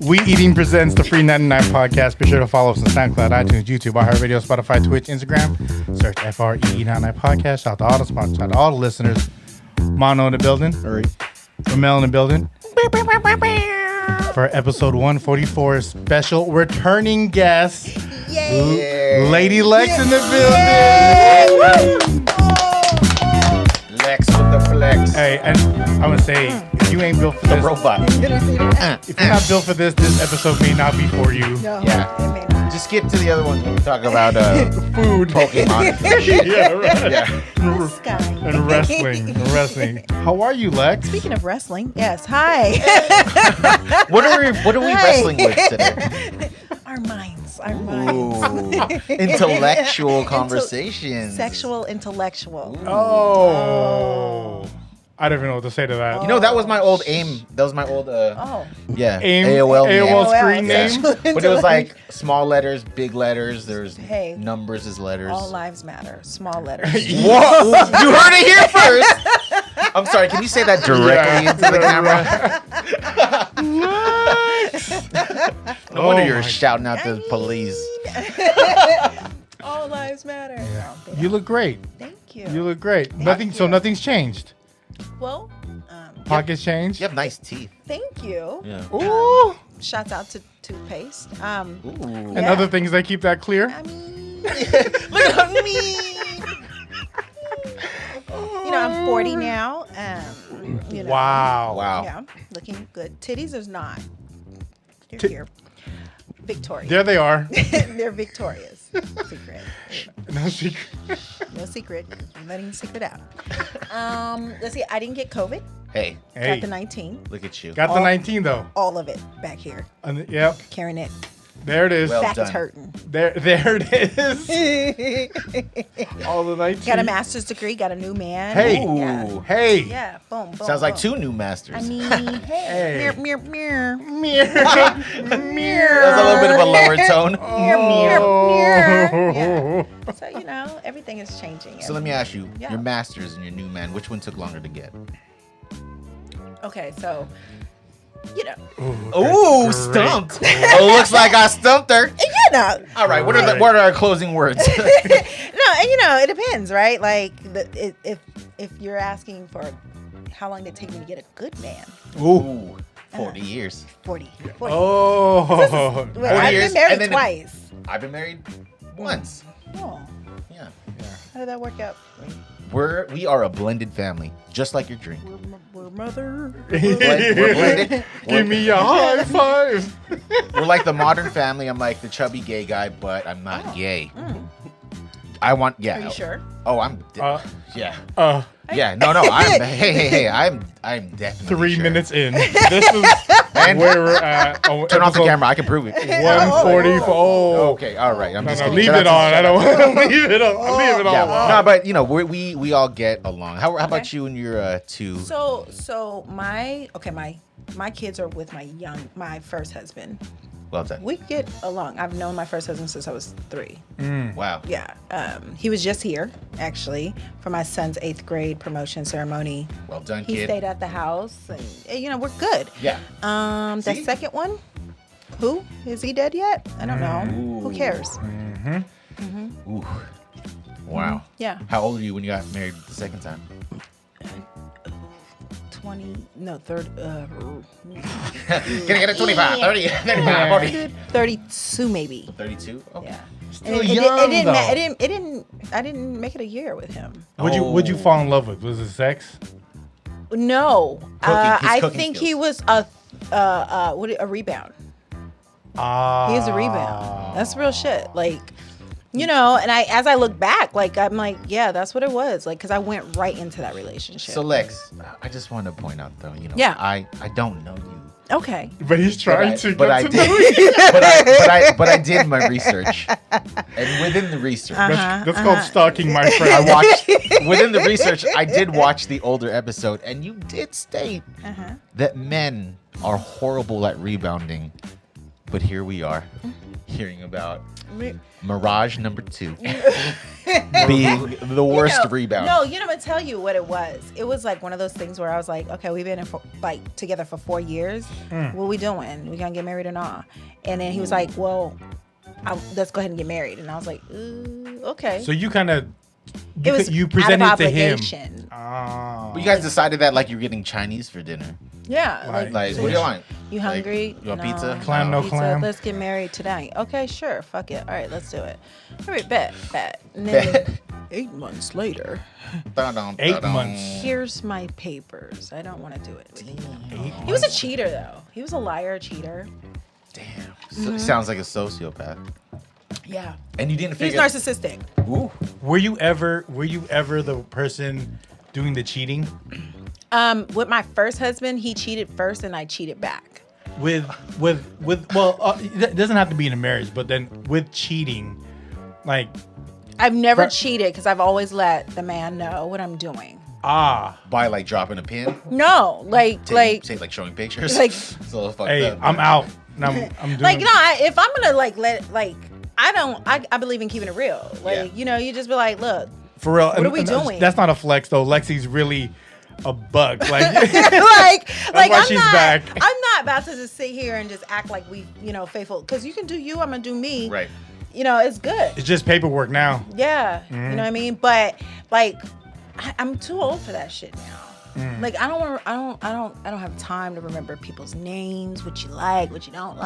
We Eating presents the Free99 podcast. Be sure to follow us on SoundCloud, iTunes, YouTube, iHeartRadio, Spotify, Twitch, Instagram. Search FREE99 podcast. Shout out to all the sponsors, shout out to all the listeners. Mono in the building. Rommel in the building. For episode 144, special returning guest, Lady Lex in the building. Lex with the flex. Hey, and I want to say, if you ain't built for this, robot. If you're not built for this episode may not be for you. No, Yeah. it may not. Just skip to the other one. Talk about Food, Pokemon. yeah, right. Yeah. This guy. And wrestling. How are you, Lex? Speaking of wrestling, yes. Hi. What are we Hi. wrestling with today? Our minds. Ooh. Intellectual conversations. Sexual, intellectual. Oh. I don't even know what to say to that. You know, that was my old AIM. That was my old yeah, AIM, AOL screen name. But it was like small letters, big letters. There's Hey. numbers as letters. All lives matter. Small letters. Whoa! You heard it here first. I'm sorry. Can you say that directly into the camera? No wonder you're shouting out the police. All lives matter. Yeah. Oh, You look great. thank you. You look great. Thank you. Nothing's changed. Well, Pockets changed. You have nice teeth. thank you. Yeah. Ooh. Shouts out to toothpaste. Ooh. And Yeah. other things that keep that clear. I mean, Look at me. you know, I'm 40 now. You know, Wow. Wow. Yeah, looking good. Titties is not. They're Ti- here. Victorious. There they are. They're victorious. Secret. No secret. No secret. I'm letting the secret out. Let's see. I didn't get COVID. Hey, Hey, Got the 19. look at you. got the 19 though. All of it back here. Yep. Carrying it. There it is. Well Back done. is hurting. There it is. All the 19. Got a master's degree. Got a new man. Hey. Yeah. Ooh. Hey. Yeah. Boom. Boom. Sounds like boom. 2 new masters. I mean, Hey. hey. Mirror. Mirror. There's a little bit of a lower tone. Mirror. Yeah. So, you know, everything is changing. So let me ask you, Yeah. your masters and your new man, which one took longer to get? Okay, so, you know. Ooh, stumped. Oh, looks like I stumped her. You know. All right, what are our closing words? No, and you know, it depends, right? Like, if you're asking for how long did it take me to get a good man, Ooh. 40 years. 40. Oh. Wait, I've years, been married and then- twice. I've been married once. Oh, Yeah. how did that work out? We are a blended family, just like your drink. We're mother. We're blended. Give me a high five. We're like the modern family. I'm like the chubby gay guy, but I'm not gay. I want, yeah. Are you sure? Oh, I'm, Uh, yeah. Uh, Yeah, no, I'm, hey, I'm definitely 3 sure. minutes in. This is And where we're at. Oh, turn off the episode camera. I can prove it. 144. Oh. Okay, all right. I'm No, just no, kidding. leave Shout it out on. to- I don't want to leave it on. Leave it Yeah, all no, on. but you know, we all get along. How about you and your two? So my kids are with my first husband. Well done. We get along. I've known my first husband since I was 3. Wow. Yeah. He was just here, actually, for my son's 8th grade promotion ceremony. Well done, He kid. stayed at the house, and you know, we're good. Yeah. The See? second one, who is he dead yet? I don't know. Who Ooh. cares? Ooh. Wow. Yeah. How old were you when you got married the second time? 30. Can I get a 25, 30, 35, 40? 32 maybe. 32? Okay. Yeah. Still And young, though. I didn't make it a year with him. What'd you fall in love with? Was it sex? No. His I cooking think skills. he was a rebound. He was a rebound. That's real shit. Like, you know, and as I look back, like, I'm like, yeah, that's what it was. Like, because I went right into that relationship. So Lex, I just want to point out though, you know, Yeah. I don't know you. Okay. But he's trying to but I get to know did, you. but I did my research, and within the research, That's called stalking, my I friend. watched within the research. I did watch the older episode, and you did state that men are horrible at rebounding, but here we are, hearing about Mirage number 2. Being the worst rebound. No, I'm gonna tell you what it was. It was like one of those things where I was like, okay, we've been together for 4 years. What we doing? We gonna get married or not? And then he was like, well, let's go ahead and get married. And I was like, okay. So you kind of you out presented of it to him. obligation. But you guys decided that like you're getting Chinese for dinner. Yeah. Like what do you want? You hungry? You want pizza? Clam, no pizza. clam. Let's get married tonight. Okay, sure. Fuck it. All right, let's do it. All right, bet. And then 8 months later. 8 months. Here's my papers. I don't want to do it. He was a cheater, though. He was a liar, cheater. Damn. So, sounds like a sociopath. Yeah. And you didn't He's figure. narcissistic. Ooh. Were you ever the person doing the cheating? With my first husband, he cheated first, and I cheated back. It doesn't have to be in a marriage, but then with cheating, like I've never cheated because I've always let the man know what I'm doing. By like dropping a pin. No, like showing pictures. like, so fucked hey, up. I'm out. And I'm doing if I'm gonna I believe in keeping it real. You just be like, look, for real. What are we doing? That's not a flex though. Lexi's really a bug. Like, I'm not about to just sit here and just act like we, faithful. Because you can do you, I'm gonna do me. Right. It's good. It's just paperwork now. Yeah, you know what I mean. But I'm too old for that shit now. Like I don't have time to remember people's names, what you like, what you don't like.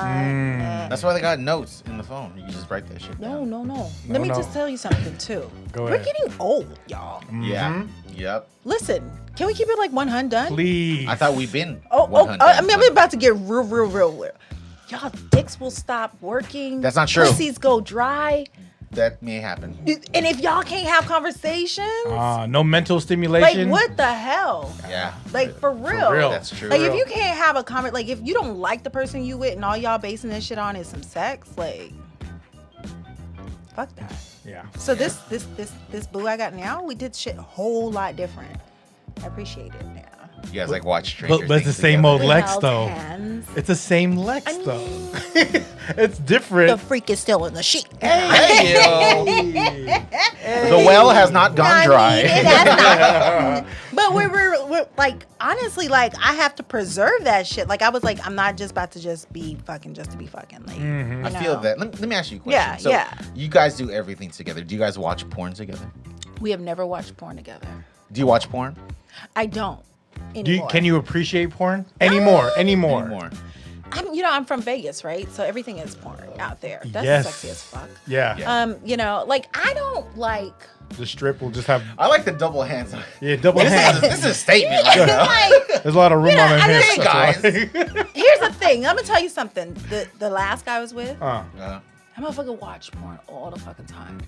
That's why they got notes in the phone. You just write that shit down. No. Let me just tell you something too. Go We're ahead. getting old, y'all. Yeah. Yep. Listen, can we keep it like 100 done? Please. I thought we've been. I'm about to get real. Y'all dicks will stop working. That's not true. Pussies go dry. That may happen. And if y'all can't have conversations, no mental stimulation. what the hell? Yeah. For real. That's true. Like if you can't have a comment, like if you don't like the person you with and all y'all basing this shit on is some sex, like fuck that. Yeah. So this boo I got now, we did shit a whole lot different. I appreciate it now. You guys like watch Stranger But it's the Things same together? old Lex Held though. hands. It's the same Lex though. It's different. The freak is still in the sheet. Hey, yo. The well has not gone dry. But we're like, honestly, like I have to preserve that shit. Like I was like, I'm not just about to just be fucking just to be fucking. Like I feel that. Let me ask you a question. Yeah, yeah. You guys do everything together. Do you guys watch porn together? We have never watched porn together. Do you watch porn? I don't. Anymore. Can you appreciate porn anymore? I'm from Vegas, right? So everything is porn out there. That's Yes. sexy as fuck. Yeah. Like I don't like. The strip will just have I like the double hands. double hands. This is a statement right now. Like, There's a lot of room on I them just- hips. Guys. here's the thing. I'm gonna tell you something. The last guy I was with, Uh, that motherfucker watch porn all the fucking time.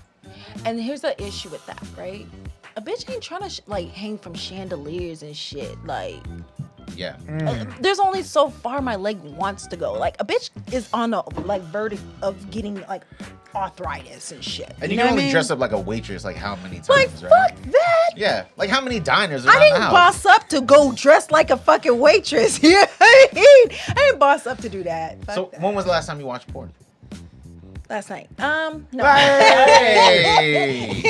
And here's the issue with that, right? A bitch ain't trying to hang from chandeliers and shit. Like, yeah. there's only so far my leg wants to go. Like, a bitch is on the verdict of getting arthritis and shit. And you know can what only I mean? dress up like a waitress how many times, Like, right? fuck that. Yeah. Like how many diners around I didn't the house? boss up to go dress like a fucking waitress. You know what I mean? I didn't boss up to do that. Fuck So that. when was the last time you watched porn? Last night. No. Hey!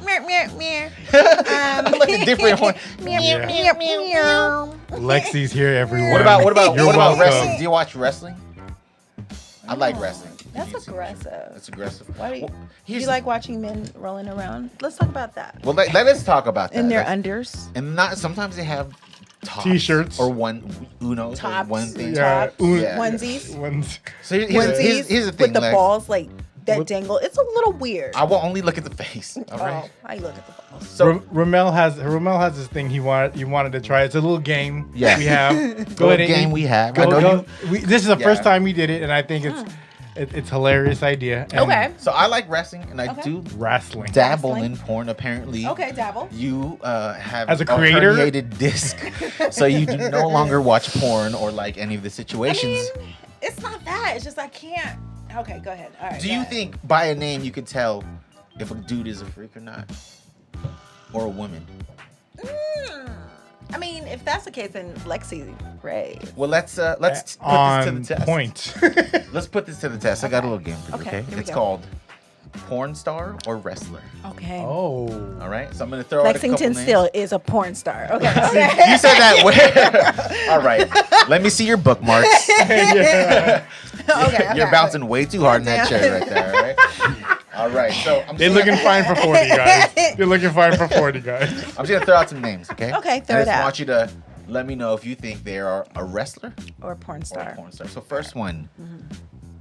Look at different one. Lexi's here, everyone. What about You're welcome. wrestling? Do you watch wrestling? I like wrestling. That's aggressive. That's aggressive. Why do you, Well, do here's you the- like watching men rolling around? Let's talk about that. Well, let us talk about that. In their That's- unders. And not sometimes they have tops T-shirts. or Unos Tops. or one thing. Yeah. Tops, Yeah. onesies. So here's Onesies the thing, with the Lex. balls that What- dangle. It's a little weird. I will only look at the face. All right. Oh, I look at the balls. So Rommel has this thing you wanted to try. It's a little game Yeah. we have. Go ahead and game we have. I know Go. This is the first Yeah. time we did it, and I think it's hilarious idea. And Okay. So I like wrestling, and I Okay. do wrestling. dabble Wrestling. in porn. Apparently, Okay, dabble. you have As a creator? herniated disc, so you do no longer watch porn or like any of the situations. I mean, it's not that. It's just I can't. Okay, go ahead. All right. Do go you ahead. think by a name you could tell if a dude is a freak or not, or a woman? I mean, if that's the case, then Lexi Ray. Well, let's put this to On the test. point. Let's put this to the test. I got a little game for you. Okay, Okay, here we it's go. called porn star or wrestler. Okay. Oh. All right, so I'm gonna throw out a couple Lexington names. still is a porn star. Okay. You said that. All right, let me see your bookmarks. Okay. You're bouncing way too hard in that chair right there. All right. All right. So They're looking fine for 40, guys. They're looking fine for 40, guys. I'm just gonna throw out some names. Okay. Okay, throw I it just out. want you to let me know if you think they are a wrestler Or a porn or a star. porn star. So first one,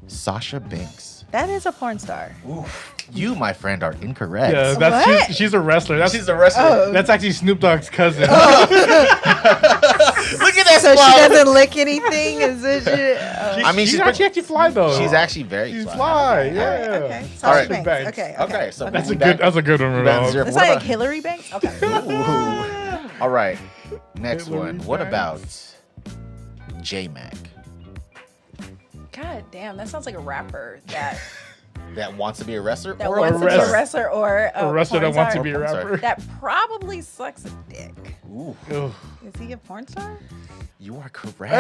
Sasha Banks. That is a porn star. Ooh, you, my friend, are incorrect. Yeah, What? she's a wrestler. She's a wrestler. Oh. That's actually Snoop Dogg's cousin. Look at that So smile. she doesn't lick anything? Is this shit? Oh. I mean, she's actually fly though. She's actually very She's fly. fly. Okay, Yeah. okay. All Sasha right. Banks. Banks. Okay. Okay, so That's a moving back- good one, back to Ronaldo. zero. It's What not like about- Hillary Banks? Okay. Ooh. All right. Next Hillary one. What Banks. about J-Mac? God damn, that sounds like a rapper that That wants to be a wrestler that or wants to be a wrestler or A wrestler porn that wants to star be a Porn star. rapper. that probably sucks a dick. Ooh, Ugh. Is he a porn star? you are correct.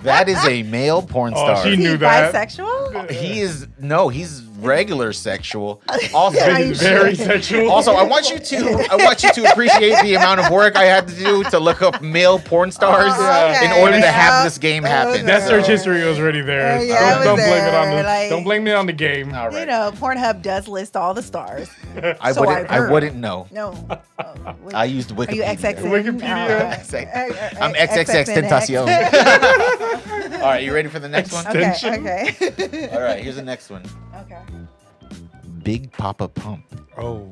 That is a male porn Oh, star. she Is knew he that. bisexual? He's regular sexual. Also, Are you Very sure? sexual. also, I want you to appreciate the amount of work I had to do to look up male porn stars okay. in order to Yeah. have this game happen. Okay. that So- search history was already there. Yeah, it don't was blame it on there, the like- don't blame it on the game. All right. You know, Pornhub does list all the stars. I So wouldn't. I've I heard. wouldn't know. No. I used Are Wikipedia. you XXN? Wikipedia. I'm XXX Tentacion. All right, you ready for the next one? Okay, Extension. okay. All right, here's the next one. Okay. Big Papa Pump. Oh.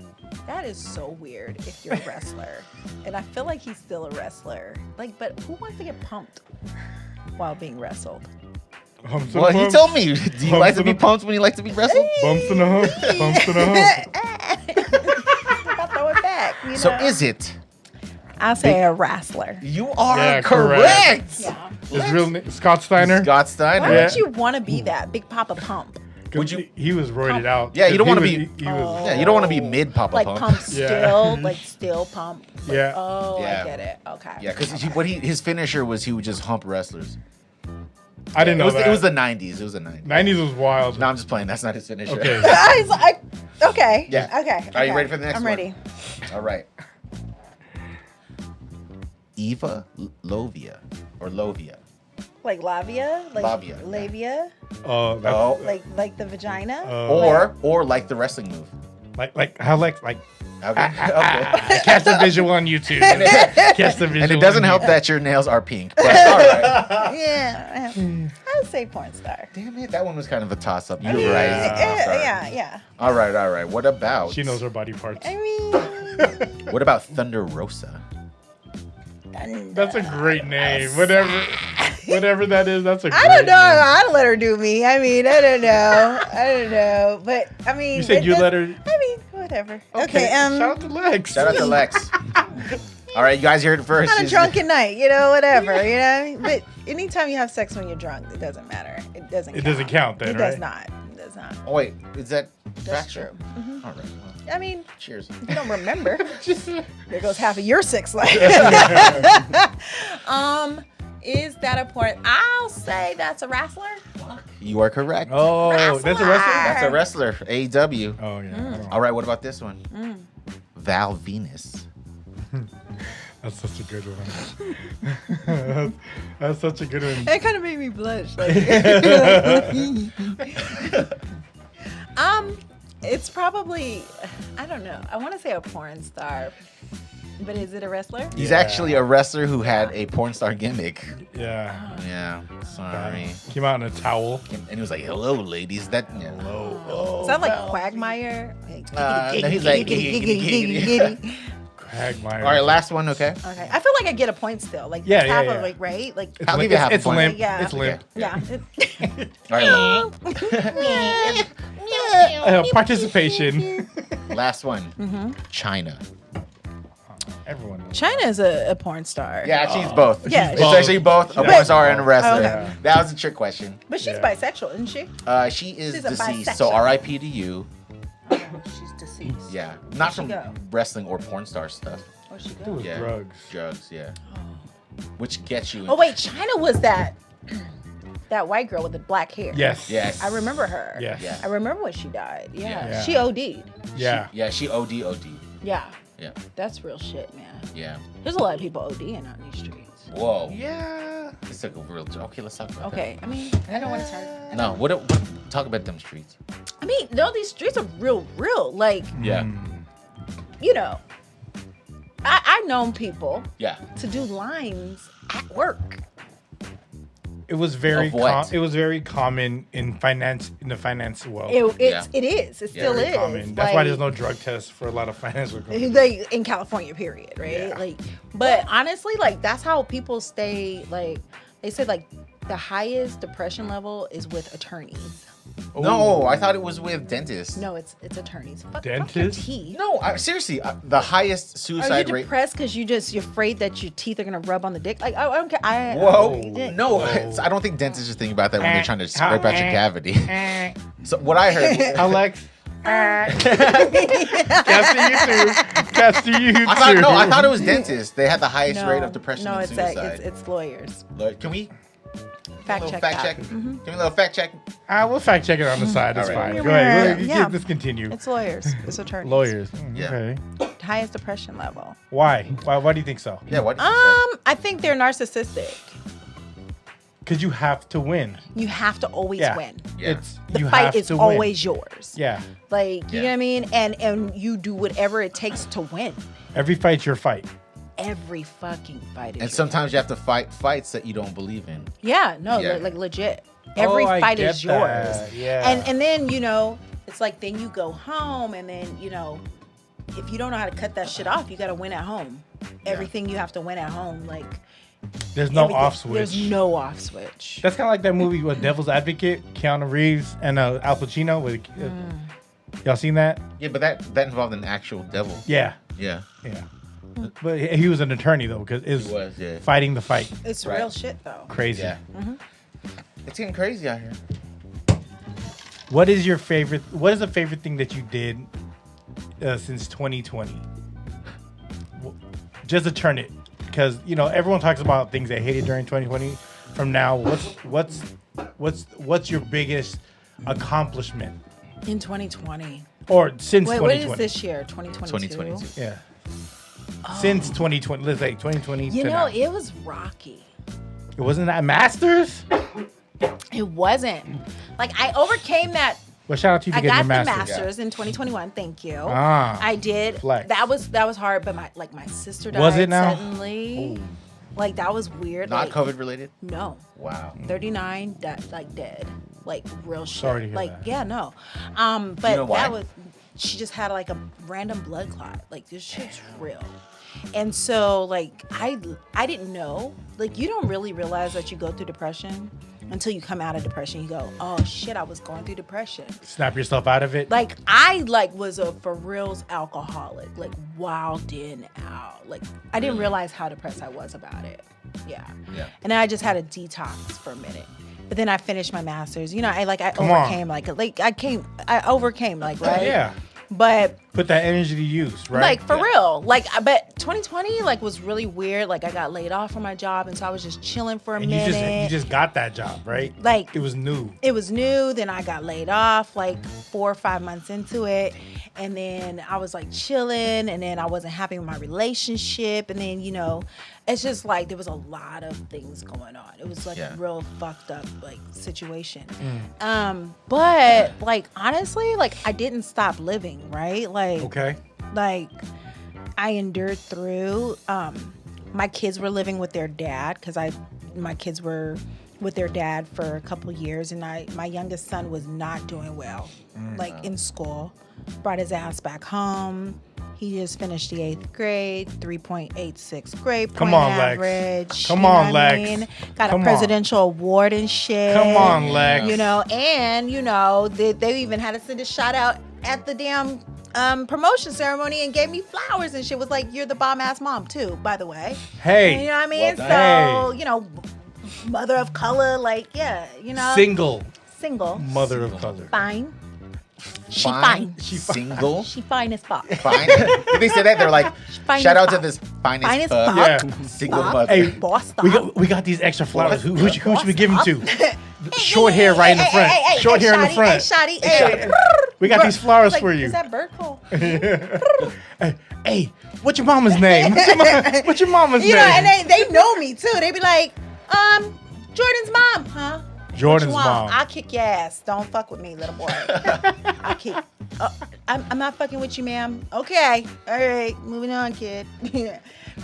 That is so weird if you're a wrestler. And I feel like he's still a wrestler. Like, but who wants to get pumped while being wrestled? Humps and Well, you bumps. tell me. Do you like to be Bumps pumped when you like to be wrestled? Bumps in the hump. Bumps in the hump. I'll throw it back. You know? So is it? I'll say a wrestler. You are Yeah, correct. Yeah. His real name, Scott Steiner. Scott Steiner. Why Yeah. would you want to be that? Big Papa Pump. Would you- He was roided out. Yeah, you don't He wanna was- be- He was. Yeah, you don't want to be mid Papa Like Pump. pump Yeah. still, like still pump. Like, Yeah. Oh, Yeah. I get it. Okay. Yeah, because his finisher was he would just hump wrestlers. I didn't know that. It was the 90s. It was the 90s. 90s was wild. No, I'm just playing. That's not his finisher. Okay. Okay. Yeah. Okay. Are you okay. ready for the next I'm one? ready. All right. Eva Lovia or Lovia. Like labia? Like Labia, yeah. labia? Oh, that's, Oh. Like the vagina? Or like the wrestling move. like how like Okay. catch the visual on YouTube. Catch the visual. And it doesn't on help YouTube. that your nails are pink. But all right. Yeah. I'd say porn star. Damn it, that one was kind of a toss up. You're Yeah. right. Sorry. Yeah. All right. What about? She knows her body parts. I mean, What about Thunder Rosa? That's a great name. Whatever that is, that's a great I don't know. name. I'd let her do me. I mean, I don't know. But I mean, You said you let her. I mean, whatever. Okay. Okay. Shout out to Lex. Shout out to Lex. All right, you guys heard it first. On a drunken night, whatever, what I mean? But anytime you have sex when you're drunk, it doesn't matter. It doesn't. It doesn't count then, It right? does not. It does not. Oh wait, is that That's factual? true. Mhm. All right. Well, I mean, cheers. you don't remember. There goes half of your sex life. Is that a porn? I'll say that's a wrestler. You are correct. Oh, that's a wrestler. That's a wrestler. AEW. Oh yeah. All right, what about this one? Val Venus. That's such a good one. That's such a good one. It kind of made me blush. Like, it's probably, I don't know. I want to say a porn star, but is it a wrestler? He's Yeah. actually a wrestler who had a porn star gimmick. Yeah. Yeah, sorry. Came out in a towel. And he was like, "Hello, ladies." That. Yeah. Hello. Is that like Quagmire? Like, No, he's like, giggity. Quagmire. All right, last one. Okay. Okay, I feel like I get a point still. Like Yeah, half yeah, of yeah. like right, like It's I'll limp. give you half a It's point. limp. Yeah. It's limp. yeah. All right. Participation. Last one. China. Everyone knows. China is a porn star. Yeah, actually, it's both. Yeah. It's actually both a Yeah. porn star and a wrestler. Okay. That was a trick question. But she's Yeah. bisexual, isn't she? She is She's a deceased, so bisexual. R.I.P. to you. She's deceased. Yeah, not she from go? wrestling or porn star stuff. Where'd she It go? was drugs. Drugs, yeah. Which gets you. Oh wait, China was that white girl with the black hair. Yes. Yes. I remember her. Yes. Yeah. I remember when she died. Yeah. Yeah. She OD'd. Yeah. She OD. Yeah. Yeah. That's real shit, man. Yeah. There's a lot of people ODing out in these streets. Whoa. Yeah. This took a real. Okay, let's talk about Okay. I mean, I don't want to start. that. No, what? Talk about them streets. I mean, no, these streets are real. Like, Yeah. you know, I've known people Yeah. to do lines at work. It was very Of what? it was very common in the finance world. It Yeah. is. It still Very is. common. That's why there's no drug tests for a lot of finance work. Like in California, period, right? Yeah. Like, but honestly, like that's how people stay. Like they said, like the highest depression level is with attorneys. No, I thought it was with dentists. No, it's attorneys. Fuck your Dentists? teeth. No, seriously, the highest Are suicide you rate. depressed because you're afraid that your teeth are gonna rub on the dick? Like, I don't care. Whoa. No. No, I don't think dentists just think about that when they're trying to scrape out your cavity. Eh. So what I heard. Alex. That's to you too. That's to you too. I thought it was dentists. They had the highest No, rate of depression no, and it's suicide. it's lawyers. Can we Fact little check fact that. check? Can we a little fact check? We'll fact check it on the side. That's All right. fine. Go ahead. Yeah. Let's continue. It's lawyers. It's attorneys. Lawyers. Yeah. Okay. Highest depression level. Why? Why do you think so? Yeah, what? I think they're narcissistic. Because you have to win. You have to always Yeah. win. Yeah. The you fight have is to win. always yours. Yeah. Like, you Yeah. know what I mean? And you do whatever it takes to win. Every fight's your fight. Every fucking fight is And yours. sometimes you have to fight fights that you don't believe in. Yeah, no, Yeah. like legit. Every I fight get is yours. that. Yeah. And then, you know, it's like then you go home and then, you know, if you don't know how to cut that shit off, you got to win at home. Everything you have to win at home. Like, there's no everything. off switch. There's no off switch. That's kind of like that movie with Devil's Advocate, Keanu Reeves and Al Pacino. With y'all seen that? Yeah, but that involved an actual devil. Yeah. Yeah. Yeah. But he was an attorney though, because it He was, yeah. fighting the fight. It's Right. real shit, though. Crazy. Yeah. It's getting crazy out here. What is your favorite? What is the favorite thing that you did since 2020? Just to turn it, because you know everyone talks about things they hated during 2020. From now, what's your biggest accomplishment, In 2020. or since Wait, what 2020? is this year? 2022? 2022. Yeah. Since 2020, let's say 2020. You to know, now. it was rocky. It wasn't that Masters. It wasn't. Like, I overcame that. Well, shout out to you for I getting got your the Masters. Masters in 2021. Thank you. Ah, I did. flex. That was hard, but my sister died Was it now? suddenly. Like, that was weird. Not like, COVID related? No. Wow. 39 like dead. Like real shit. Sorry to hear like that. yeah, no. But know why? that was she just had like a random blood clot. Like this shit's real. And so like I didn't know. Like you don't really realize that you go through depression until you come out of depression. You go, "Oh shit, I was going through depression." Snap yourself out of it. Like I was a for reals alcoholic, like wilding out. Like I didn't realize how depressed I was about it. Yeah. Yeah. And then I just had a detox for a minute. But then I finished my Masters. You know, I Come on. overcame I overcame right? Yeah. But Put that energy to use, right? like for real. Like but 2020 like was really weird. Like I got laid off from my job and so I was just chilling for a and minute. you just got that job, right? Like it was new. it was new. Then I got laid off like 4 or 5 months into it. And then I was like chilling. And then I wasn't happy with my relationship. And then, you know, it's just like there was a lot of things going on. It was like a real fucked up like situation. But like honestly, like I didn't stop living, right? Like Okay. like I endured through. My kids were living with their dad because my kids were with their dad for a couple years, and my youngest son was not doing well, like in school. Brought his ass back home. He just finished the 8th grade, 3.86 grade point Come on, Lex. average. Come you know on, what Lex. I mean? Got Come a on. presidential award and shit. Come on, Lex. You know, and you know they even had to send a shout out at the damn promotion ceremony and gave me flowers and shit. Was like, you're the bomb ass mom too, by the way. Hey. You know what I mean? Well So Hey. you know, mother of color, like yeah, you know, Single single, mother of color. fine. She fine. Single. She fine as fuck. Fine. Did they say that? They're like, Fine shout as out to fuck. this finest Fine as fuck. fuck. Yeah. Single Fuck. mother. Hey, Boss we got these extra flowers. Who should we give them to? Hey, Short hair right in the front. Short hair in the front. Hey, shawty. We got these flowers Like, for you. is that bird call? Hey, what's your mama's name? What's your mama's You know, name? and they know me too. They be like, Jordan's mom, huh? Jordan's What you mom. want? I'll kick your ass. Don't fuck with me, little boy. I'll kick. I'm not fucking with you, ma'am. Okay. All right. Moving on, kid.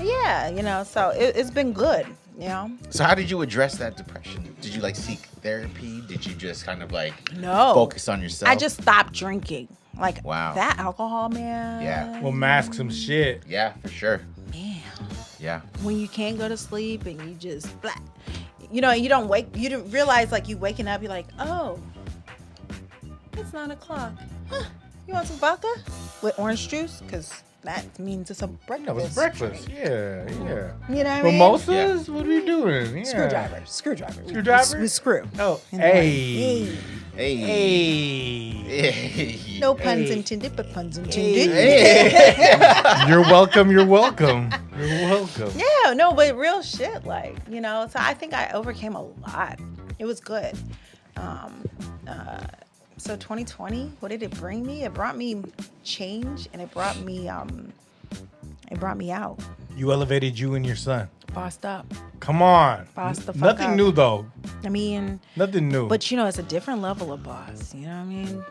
Yeah, you know, so it's been good, you know? So how did you address that depression? Did you like seek therapy? Did you just kind of like No. focus on yourself? I just stopped drinking. Like, Wow. that alcohol, man. Yeah. We'll mask some shit. Yeah, for sure. Man. Yeah. When you can't go to sleep and you just, blah, you know, you don't realize, like, you waking up, you're like, oh, it's 9 o'clock. Huh, you want some vodka with orange juice? Because that means it's a breakfast. That was breakfast. Yeah. You know what I mean? Mimosas? What are we doing? Yeah. Screwdriver. Screwdriver? We screw. Oh, In the morning. Hey. Hey. No puns Hey. intended, but puns intended. You're welcome. You're welcome. Yeah, no, but real shit, like, you know, so I think I overcame a lot. It was good. So 2020, what did it bring me? It brought me change, and it brought me out. You elevated you and your son. Bossed up. Come on. Boss the fuck Nothing up. new though. I mean, Nothing new. but you know, it's a different level of boss. You know what I mean?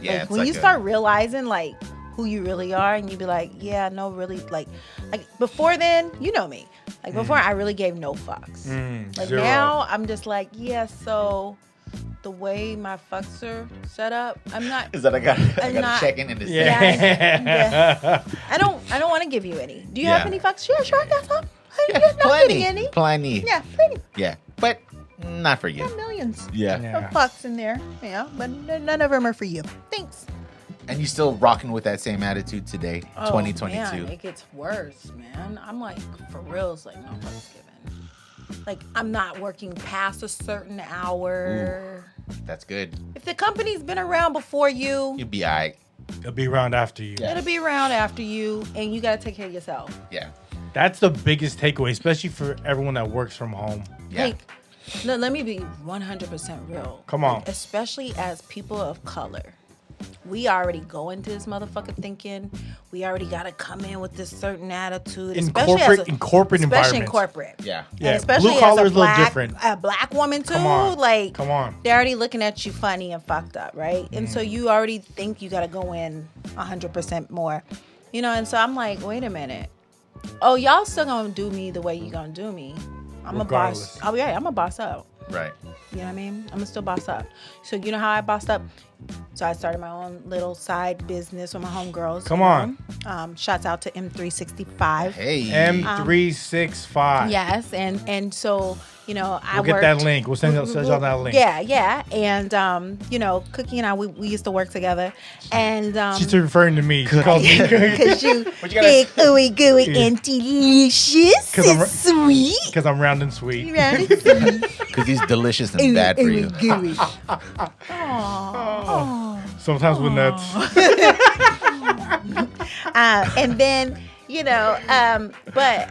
Yeah, Like it's when like you start realizing like who you really are, and you be like, yeah, no, really, like before then, you know me. Like before, I really gave no fucks. Like zero. now, I'm just like, yeah. So the way my fucks are set up, I'm not. Is that I got I'm to not- check in this. Yeah. I don't want to give you any. Do you have Yeah. any fucks? Yeah, sure, I got some. Yeah, You're not getting any. Plenty. Yeah, plenty. Yeah. But not for you. Got millions Yeah. Yeah. of fucks in there. Yeah, but none of them are for you. Thanks. And you still rocking with that same attitude today, 2022. Man, it gets worse, man. I'm like, for real, it's like, no fucks given. Like, I'm not working past a certain hour. That's good. If the company's been around before you, You'll be all right. They'll be around after you. Yeah. it'll be around after you, and you got to take care of yourself. Yeah. That's the biggest takeaway, especially for everyone that works from home. Yeah. Like, let me be 100% real. Come on. Like, especially as people of color. We already go into this motherfucker thinking we already got to come in with this certain attitude. In especially corporate especially in environments. corporate. Yeah. Yeah, And especially blue collar as is a little different. a black woman too. Come on. Like, Come on. they're already looking at you funny and fucked up, right? And so you already think you got to go in 100% more, you know. And so I'm like, wait a minute. Oh, y'all still gonna do me the way you gonna do me? I'm Regardless. a boss. Oh yeah, I'm a boss up. Right. You know what I mean? I'm gonna still boss up. So you know how I bossed up? So I started my own little side business with my homegirls. Come you on. know? Shouts out to M365. Hey. M365. Yes, and so you know I We'll get worked. that link. We'll send y'all that link. Yeah, and you know, Cookie and I we used to work together, and She's referring to me. She calls me. because you What you gotta big ooey gooey and delicious 'Cause I'm and sweet. Because I'm round and sweet. Right? Ooey, Because he's delicious and bad for you. gooey. Aw. Sometimes with nuts. And then you know, but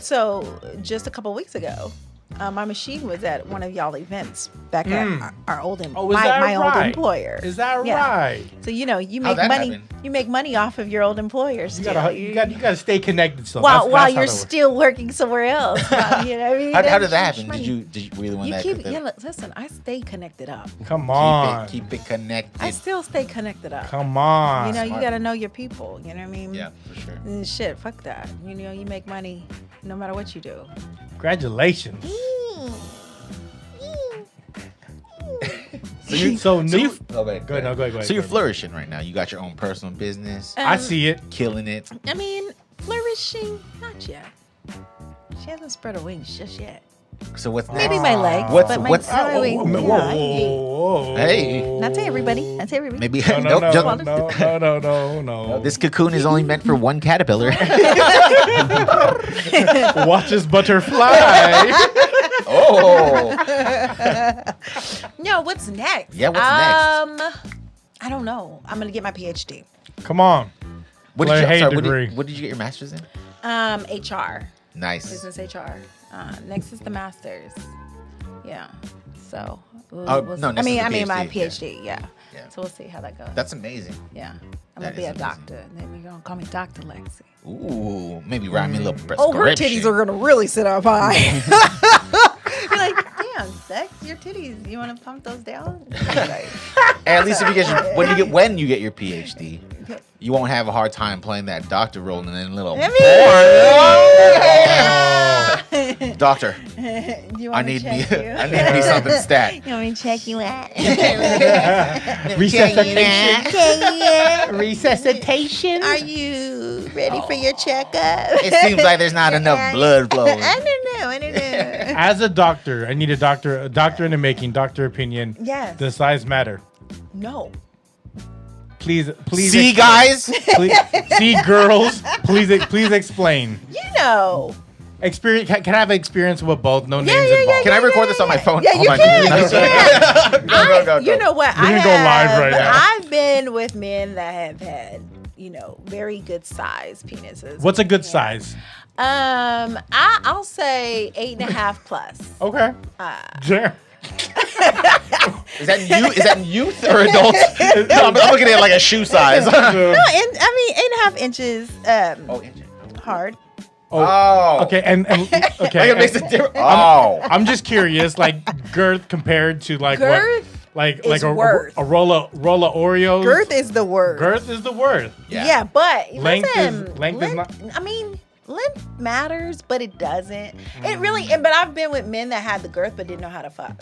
so just a couple weeks ago, my machine was at one of y'all events back at our old Oh, is that my old right? employer. Is that Yeah. right? So you know, you How'd make that money. happen? You make money off of your old employers. You still. gotta stay connected. So while that's while how you're that works. still working somewhere else. You know what I mean? How That's did that huge happen? money. Did you really want You that? keep to- yeah. Listen, I stay connected up. Come on. Keep it connected. I still stay connected up. Come on. You know, you Smart. gotta know your people. You know what I mean? Yeah, for sure. And shit, fuck that. You know, you make money no matter what you do. Congratulations. So you, So new. you, oh, wait, Go ahead. Go ahead. So you're flourishing right now. You got your own personal business, I see it. killing it. I mean, flourishing, not yet. She hasn't spread her wings just yet. So what's next? Maybe my legs. What's- but my, what's- my Whoa, wings, whoa, yeah, whoa. Hey. Not to everybody. Not to everybody. Maybe No, nope, no, just- no. This cocoon is only meant for one caterpillar. Watch this butterfly. Oh, No, what's next? Yeah, what's next? I don't know. I'm gonna get my PhD. Come on. What Like, hey, did degree. what did you get your master's in? HR. Nice. Business HR. Next is the master's. Yeah. So. No, I mean, my PhD, PhD. Yeah. So we'll see how that goes. That's amazing. Yeah. I'm That gonna be is a amazing. doctor. Then you're gonna call me Dr. Lexi. Ooh, maybe write me a little prescription. Oh, her titties are gonna really sit up high. You're like, damn, Sex, your titties. You want to pump those down? Like, At least if you get when you get your PhD, you won't have a hard time playing that doctor role in a little. Doctor, you I want need to me. check you? I need me something stat. You want me to check you out? Resuscitation. Are you ready for your checkup? It seems like there's not enough blood flowing. I don't know. As a doctor, I need a doctor in the making, doctor opinion. Yes. Does size matter? No. Please. See, guys. See, girls. Please explain. You know. Experience. Can I have experience with both? No names yeah, involved. Can I record this on my phone? Yeah, on you my can. computer? Go. You know what? We're gonna go live right now. I've been with men that have had, very good size penises. What's a good size? I'll say 8.5 plus. Okay. Sure. Is that youth or adult? No, I'm looking at it like a shoe size. No, 8.5 inches. Hard. Oh. Okay, and okay. Like it makes a difference. Oh. I'm just curious, like girth compared to like Girth what? Like is a worth. roll of Oreos. Girth is the word. Girth is the word. Yeah, but Length listen, is not. I mean, length matters, but it doesn't. It really. But I've been with men that had the girth but didn't know how to fuck.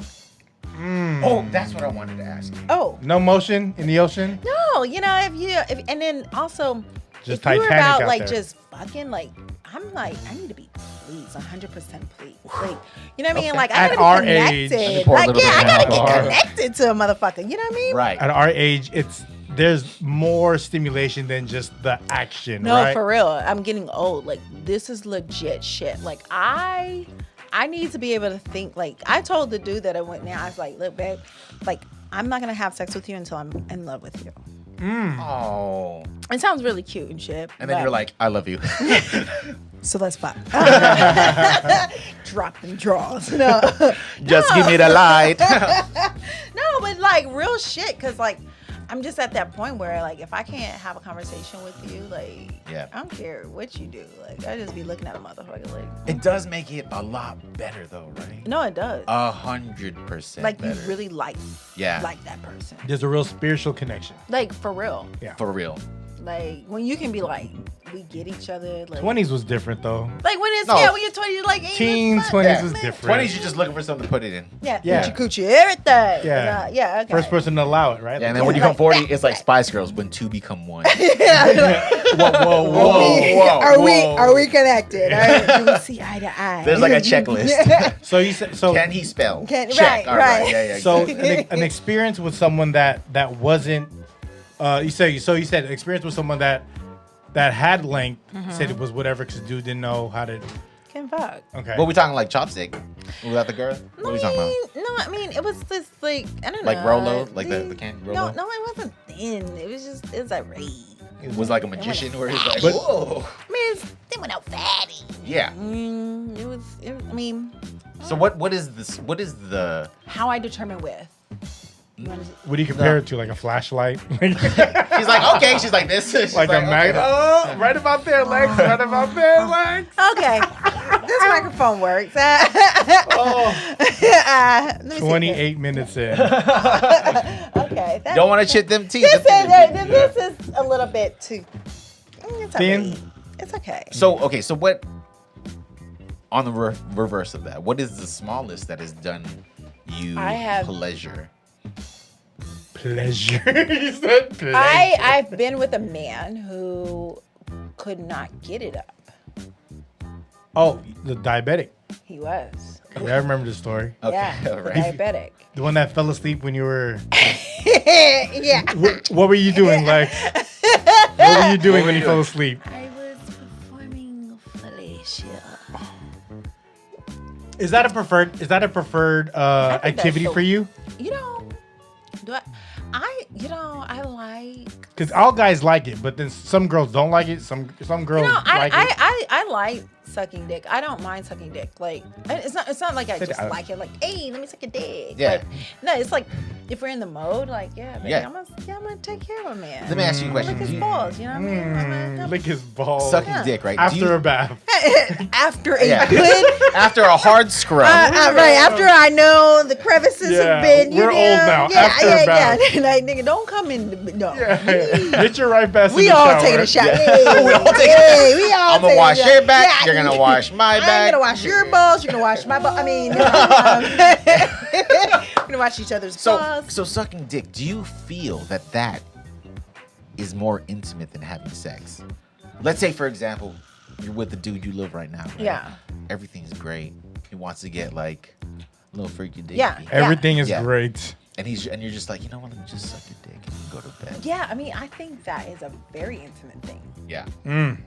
Oh, that's what I wanted to ask you. Oh. No motion in the ocean. No, if and then also Just if you were Titanic about out like there. just fucking like I'm like I need to be pleased, 100% pleased. Like you know what I mean? Like I At gotta our be age. connected. Pour a Like little yeah, I bit gotta of get alcohol. connected to a motherfucker. You know what I mean? Right. At our age, there's more stimulation than just the action. No, right? for real. I'm getting old. Like this is legit shit. Like I need to be able to think. Like I told the dude that I went now. I was like, look, babe, like I'm not gonna have sex with you until I'm in love with you. Oh. It sounds really cute and shit. And then but- you're like, I love you. so let's fuck. Drop them draws. No. Just give me the light. No, but like real shit. Cause like I'm just at that point where like if I can't have a conversation with you, like Yeah. I don't care what you do. Like I just be looking at a motherfucker like It does make it a lot better though, right? no, it does. 100% Like better. you really like that person. There's a real spiritual connection. Like for real. Yeah. For real. Like when you can be like, we get each other. Like 20s was different though. Like when it's No. when you're 20, you're like ain't Teens, this fun? 20s was Man. different. 20s, you're just looking for something to put it in. Yeah, Yeah. coochie, everything. Yeah. And, yeah. Okay. First person to allow it, right? Yeah, and then when you come 40, it's like Spice Girls when two become one. Whoa. Are we connected? Do we see eye to eye? There's like a checklist. So you said so. Can he spell? Can- Check. right, All right. Yeah. So exactly. an experience with someone that wasn't. You said an experience with someone that had length. Said it was whatever because dude didn't know how to. Can fuck. Okay. What we talking like chopstick? Was that the girl? What are we talking about? No, I mean it was this like I don't know. Like Rolo? Like the candy Rolo? No, it wasn't thin. It was a raid. It was like a magician where he's like, But- whoa. I mean, they went out fatty. Yeah. I mean, So what is this? What is the? how I determine with. What do you compare it to? Like a flashlight? She's like, okay. She's like this. She's Like a magnet? okay. Oh, right about there, Lex. Right about there, Lex. Okay, this microphone works. Oh, Let me see. 28 minutes in. Okay. Don't want to chip them teeth. This is a little bit too it's Thin? alright. It's okay. So what? On the reverse of that, what is the smallest that has done you I have- pleasure? Pleasure. You said pleasure. I've been with a man who could not get it up. Oh, the diabetic. He was. Yeah, I remember the story. Okay, Yeah, all right. diabetic. The one that fell asleep when you were. Yeah. What were you doing, Lex? What were you doing when you fell asleep? I was performing fellatio. Is that a preferred think that's activity so- for you? You know, I like. Because all guys like it, but then some girls don't like it. Some girls like it. I like sucking dick. I don't mind sucking dick. Like it's not like I just like it. Like, hey, let me suck a dick. Yeah. Like, no, it's like if we're in the mode, like, yeah, baby, I'm gonna take care of a man. Let me ask you a question. Lick his balls. You know what I mean? Lick his balls. Sucking dick, right? After a bath. After a good. After a hard scrub. Right after I know the crevices have been. We're old now. Yeah, after a bath. Like, nigga, don't come in. No. Get your right fast. We in the all shower. taking a shot. Yeah. We all taking a shot. I'm gonna wash your back. Yeah, You're gonna wash my back. I'm gonna wash your balls. You're gonna wash my balls. I mean, we're gonna wash each other's balls. So sucking dick. Do you feel that is more intimate than having sex? Let's say, for example, you're with the dude you live right now. Right? Yeah. Everything's great. He wants to get like a little freaky dick. Yeah. Everything is Yeah. great. And you're just like, you know what? Let me just suck your dick and go to bed. Yeah, I mean, I think that is a very intimate thing. Yeah.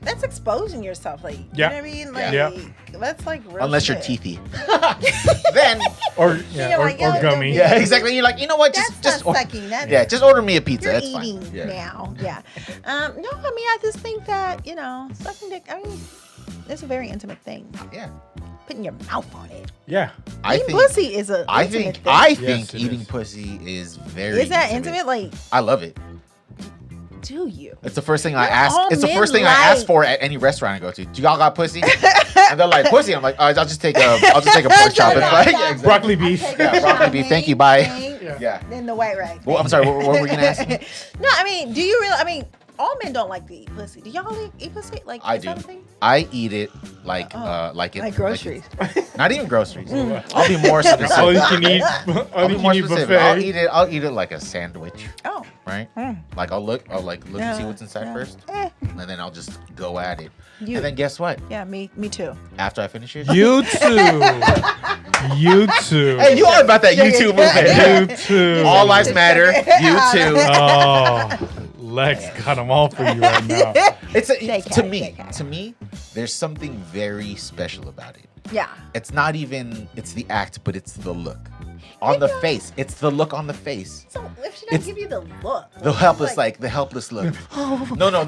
That's exposing yourself, like, Yeah. you know what I mean? Like, Yeah. that's like real Unless shit. you're teethy. Then. Or You're like, yo, gummy. Yeah, exactly. You're like, you know what? That's not sucking. Just order me a pizza. You're That's eating fine. Yeah. now. Yeah. No, I mean, I just think that, sucking dick, I mean, it's a very intimate thing. Yeah. Putting your mouth on it. Yeah. Eating pussy is a I intimate think thing. Yes, it eating is. pussy is very Is that intimate? Like, I love it. do you? It's the first thing I Not ask. all It's the men first thing I like- ask for at any restaurant I go to. Do y'all got pussy? And they're like, pussy. I'm like, all right, I'll just take a pork chop. It's like, yeah, exactly. Broccoli beef. Yeah, broccoli beef. Thank you. Bye. Yeah. Then the white rice. Well, I'm sorry. What were we gonna ask? No, I mean, do you really? I mean, all men don't like to eat pussy. Do y'all eat pussy? Like, I is do. that a thing? I eat it like Like groceries. not even groceries. I'll be more specific. All you can eat. I'll All be you more can eat specific. buffet. I'll eat it like a sandwich. Oh. Right? Like I'll look and see what's inside Yeah. first. And then I'll just go at it. You- And then guess what? Yeah, me too. After I finish it. You too. You too. Hey, you are about that YouTube movement. You too. All lives matter. You too. Oh, Lex got them all for you right now. To me, there's something very special about it. Yeah. It's not even the act, but it's the look on the face. It's the look on the face. So if she don't give you the look, The helpless look. No, not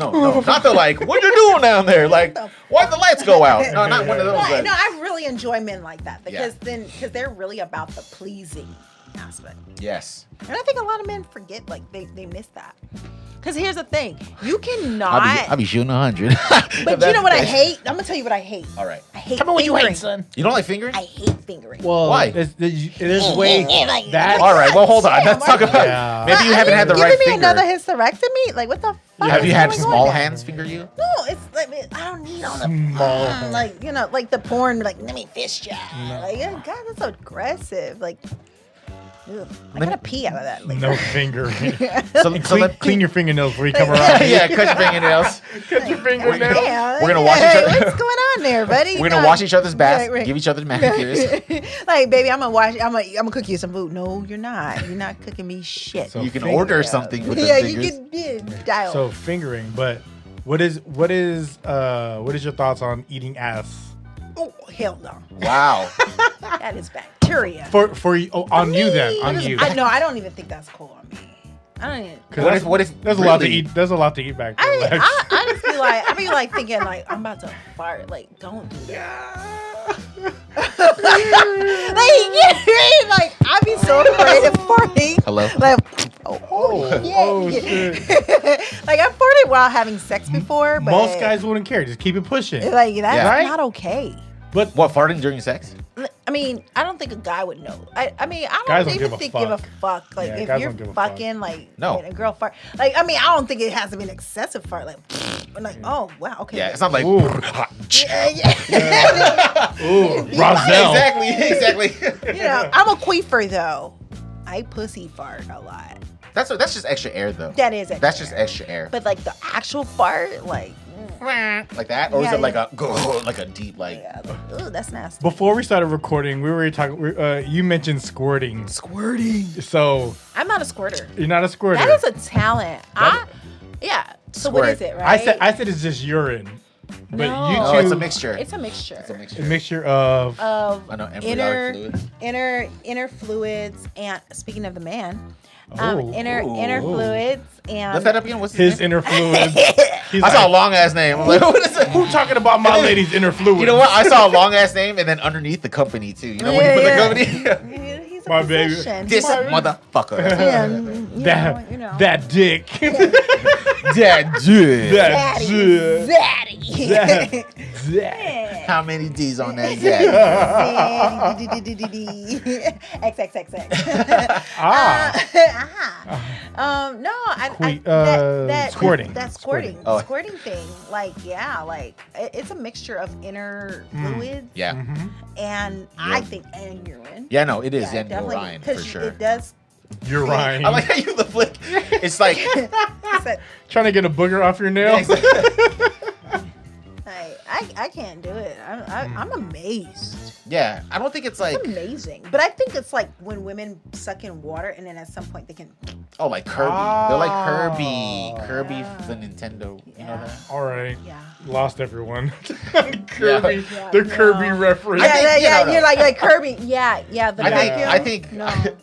the like, what you doing down there? Like, why'd the lights go out? No, not one of those. No, I really enjoy men like that because they're really about the pleasing aspect. Yes. And I think a lot of men forget, like they miss that. Because here's the thing, you cannot. I'll be shooting 100. But you know what I hate? I'm gonna tell you what I hate. All right. I hate. Tell me what you hate, fingering. son. You don't like fingering? I hate fingering. Well, Why? There's way that. All right. Well, hold on. Let's talk about. Yeah. Maybe you haven't had the giving right me finger. another hysterectomy? Like what the fuck? Have is you had going small on? hands finger you? No, it's like I don't need all the Small. like like the porn. Like let me fist ya. Like God, that's so aggressive. Like. Ugh, I gotta pee out of that. Like, No fingering. So Clean your fingernails before you come around. yeah, cut your fingernails. Cut your fingernails. yeah, We're gonna wash each other. What's going on there, buddy? We're gonna wash each other's backs, Right. give each other manicures. Like, baby, I'm gonna cook you some food. No, you're not. You're not cooking me shit. So You can finger- order something with yeah, the you fingers. can dial. So fingering, but what is your thoughts on eating ass? Oh, hell no. Wow. That is bacteria. For you, on you then, on you. I don't even think that's cool on me. I don't even. 'Cause What if there's a lot to really- eat? There's a lot to eat back there. Lex. I just be like, thinking like, I'm about to fart. Like, don't do that. like, I'd be so afraid of farting. Hello? Like, Oh, shit. like I farted while having sex before, but Most guys wouldn't care. Just keep it pushing. like that's Yeah. Right? not okay. But What, farting during sex? I mean, I don't think a guy would know. I mean, I Guys don't don't even give a think fuck. give a fuck. Like Yeah, if guys you're don't give a fuck. fucking like No. and a girl fart. Like I mean, I don't think it has to be an excessive fart. Like oh wow, okay. Yeah, it's not like. Ooh. yeah. ooh, Roselle. Exactly. You know, I'm a queefer though. I pussy fart a lot. That's just extra air though. That is extra That's just air. extra air. But like the actual fart, like Like that, or is Yeah, it like yeah. like a deep like? yeah, ooh, that's nasty. Before we started recording, we were talking. You mentioned squirting. Squirting. So I'm not a squirter. you're not a squirter. That is a talent. Yeah. So what Squirt. is it, right? I said it's just urine. But No. you two, No, it's a mixture. It's a mixture. It's a a mixture. mixture of I know, embryonic fluids. inner fluids, and speaking of the man, Oh. inner fluids and Lift that up again. What's his his name? inner fluids. He's I saw a like, long ass name. I'm like, what is it? who talking about my lady's inner fluids? You know what? I saw a long ass name and then underneath the company too. You know when you put the company? He's a My baby. physician. This motherfucker. Yeah, that dick. That dude. that dick. Zaddy. That dick. How many D's on that Zaddy? XXXX. No, Squirting. That squirting. Oh. Squirting thing. Like, yeah, like it's a mixture of inner fluids Yeah. and I think and urine. Yeah, no, it is. Yeah, And you're definitely, Ryan for 'cause sure. It does. You're right. I like how you the flick. It's like Trying to get a booger off your nail. I can't do it. I'm amazed. yeah. I don't think it's like It's amazing. But I think it's like when women suck in water and then at some point they can. like Kirby. They're like Kirby the Nintendo. You know that? All right. Yeah. Lost everyone. Kirby. Yeah, the no. Kirby reference. Yeah, no. you're like Kirby. Yeah. The vacuum.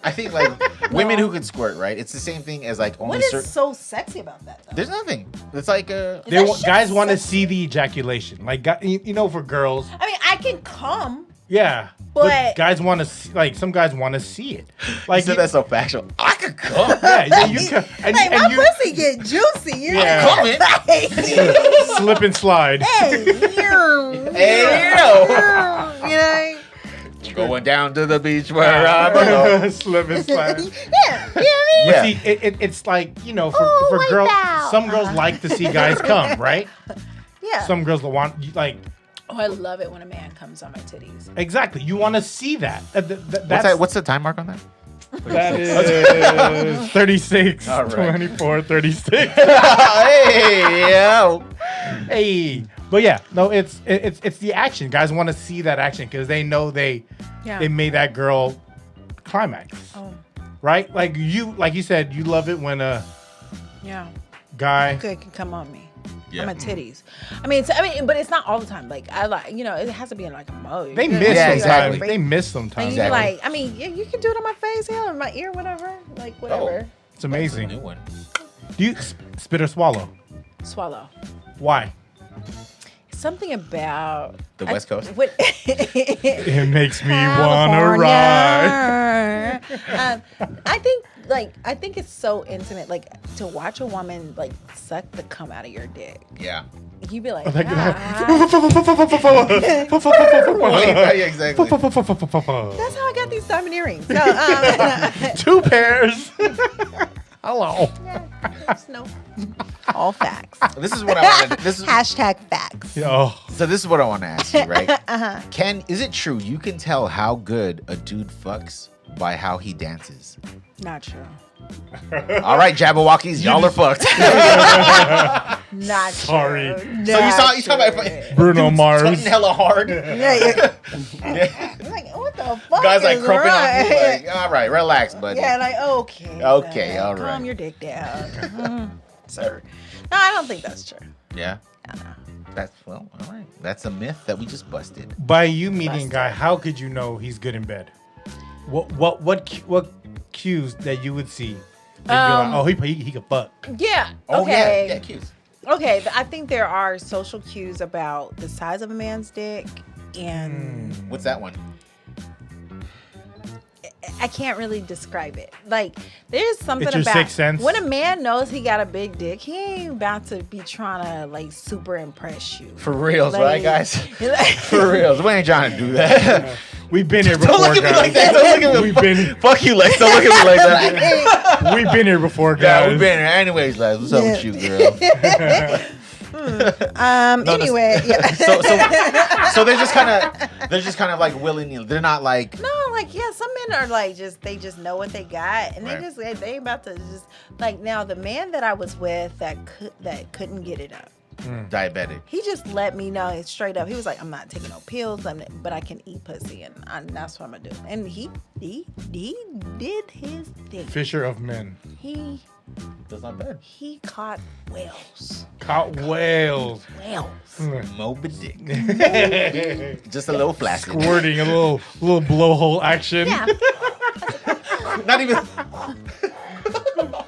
I think like women who can squirt, right? It's the same thing as like only What is certain. so sexy about that though? There's nothing. It's like That shit's Guys want to sexy. see the ejaculation. Like, you know, for girls. I mean, I can come. Yeah. But- guys want to like some guys want to see it. Like Like you said that's so factual. I could come. yeah, you can and, Like and my you pussy get juicy. You Yeah. know? Coming. Like, slip and slide. hey, Hey, yo. you know. Going down to the beach where I belong. slip and slide. Yeah, you know what I mean? Yeah. See, it's like, you know, for Oh, girls, wipe out. some girls like to see guys come, right? Yeah. Some girls want like Oh, I love it when a man comes on my titties. exactly. You want to see that. That's What's the time mark on that? that is 36, All right. 24, 36. Hey, yo. Hey, but yeah, no, it's the action. Guys want to see that action because they know they made that girl climax, Oh, right? Like you said, you love it when a yeah. guy. Good can come on me. Yeah. On my titties. I mean, but it's not all the time. Like I like, it has to be in like a mode. They You know, miss Yeah, sometimes. exactly. They miss And sometimes. you be Exactly. like, I mean, you can do it on my face, yeah, or my ear, whatever. Like whatever. It's That's a amazing. new one. Do you spit or swallow? Swallow. Why? Something about The West Coast? What, It makes me wanna ride. I think it's so intimate. Like to watch a woman like suck the cum out of your dick. Yeah. You'd be like, Like Yeah, exactly. that's how I got these diamond earrings. So, 2 pairs. Hello. no, all facts. This is what I wanted. Hashtag facts. Yo. So this is what I want to ask you, right? Is it true you can tell how good a dude fucks by how he dances? Not true. All right, Jabberwockies, y'all are fucked. Not Sorry. true. So you talking about Bruno dudes Mars. tutting hella hard? Yeah. Like, what the fuck? Guys like is crumping wrong? on you, like, all right, relax, buddy. Yeah, like okay. Okay, all right. Calm your dick down, sir. No, I don't think that's true. Yeah. I don't know. That's all right. That's a myth that we just busted. By you meeting a Busted. guy, how could you know he's good in bed? What cues that you would see? And be like, he could fuck. Yeah. Oh Okay. yeah, cute. Okay. I think there are social cues about the size of a man's dick, and What's that one? I can't really describe it. Like, there's something It's your about sixth sense? when a man knows he got a big dick, he ain't about to be trying to like super impress you. For reals, Like- right, guys? For reals, we ain't trying to do that. We've been here before, Don't look at me guys. like that. Don't look at me. We've been Fuck you, Lex. Don't look at me like that. we've been here before, guys. Yeah, we've been here. Anyways, Lex, what's up with you, girl? Anyway, yeah. So they're just kind of like willy-nilly. They're not like No, like yeah, some men are like they just know what they got, and Right. they ain't about to just like now the man that I was with that couldn't get it up. diabetic. He just let me know straight up. He was like, I'm not taking no pills, but I can eat pussy, and that's what I'm gonna do. And he did his thing. Fisher of men. He That's not bad. He caught whales. Caught whales. Moby Dick. Just a little flaccid. Squirting a little blowhole action. Yeah. Not even.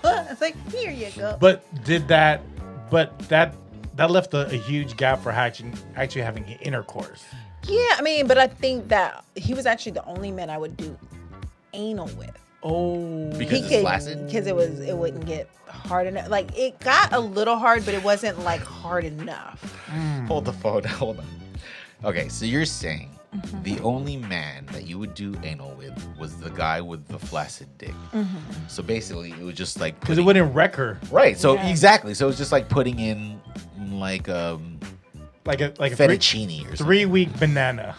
It's like, here you go. But that left a huge gap for actually having intercourse. Yeah, I mean, but I think that he was actually the only man I would do anal with. Oh, Because it's flaccid? Because it wouldn't get hard enough. Like, it got a little hard, but it wasn't like hard enough. Hold the phone. Hold on. Okay, so you're saying the only man that you would do anal with was the guy with the flaccid dick. So basically, it was just like because it wouldn't wreck her. Right. So Yeah. exactly. So it's just like putting in like a a fettuccine or something. 3-week banana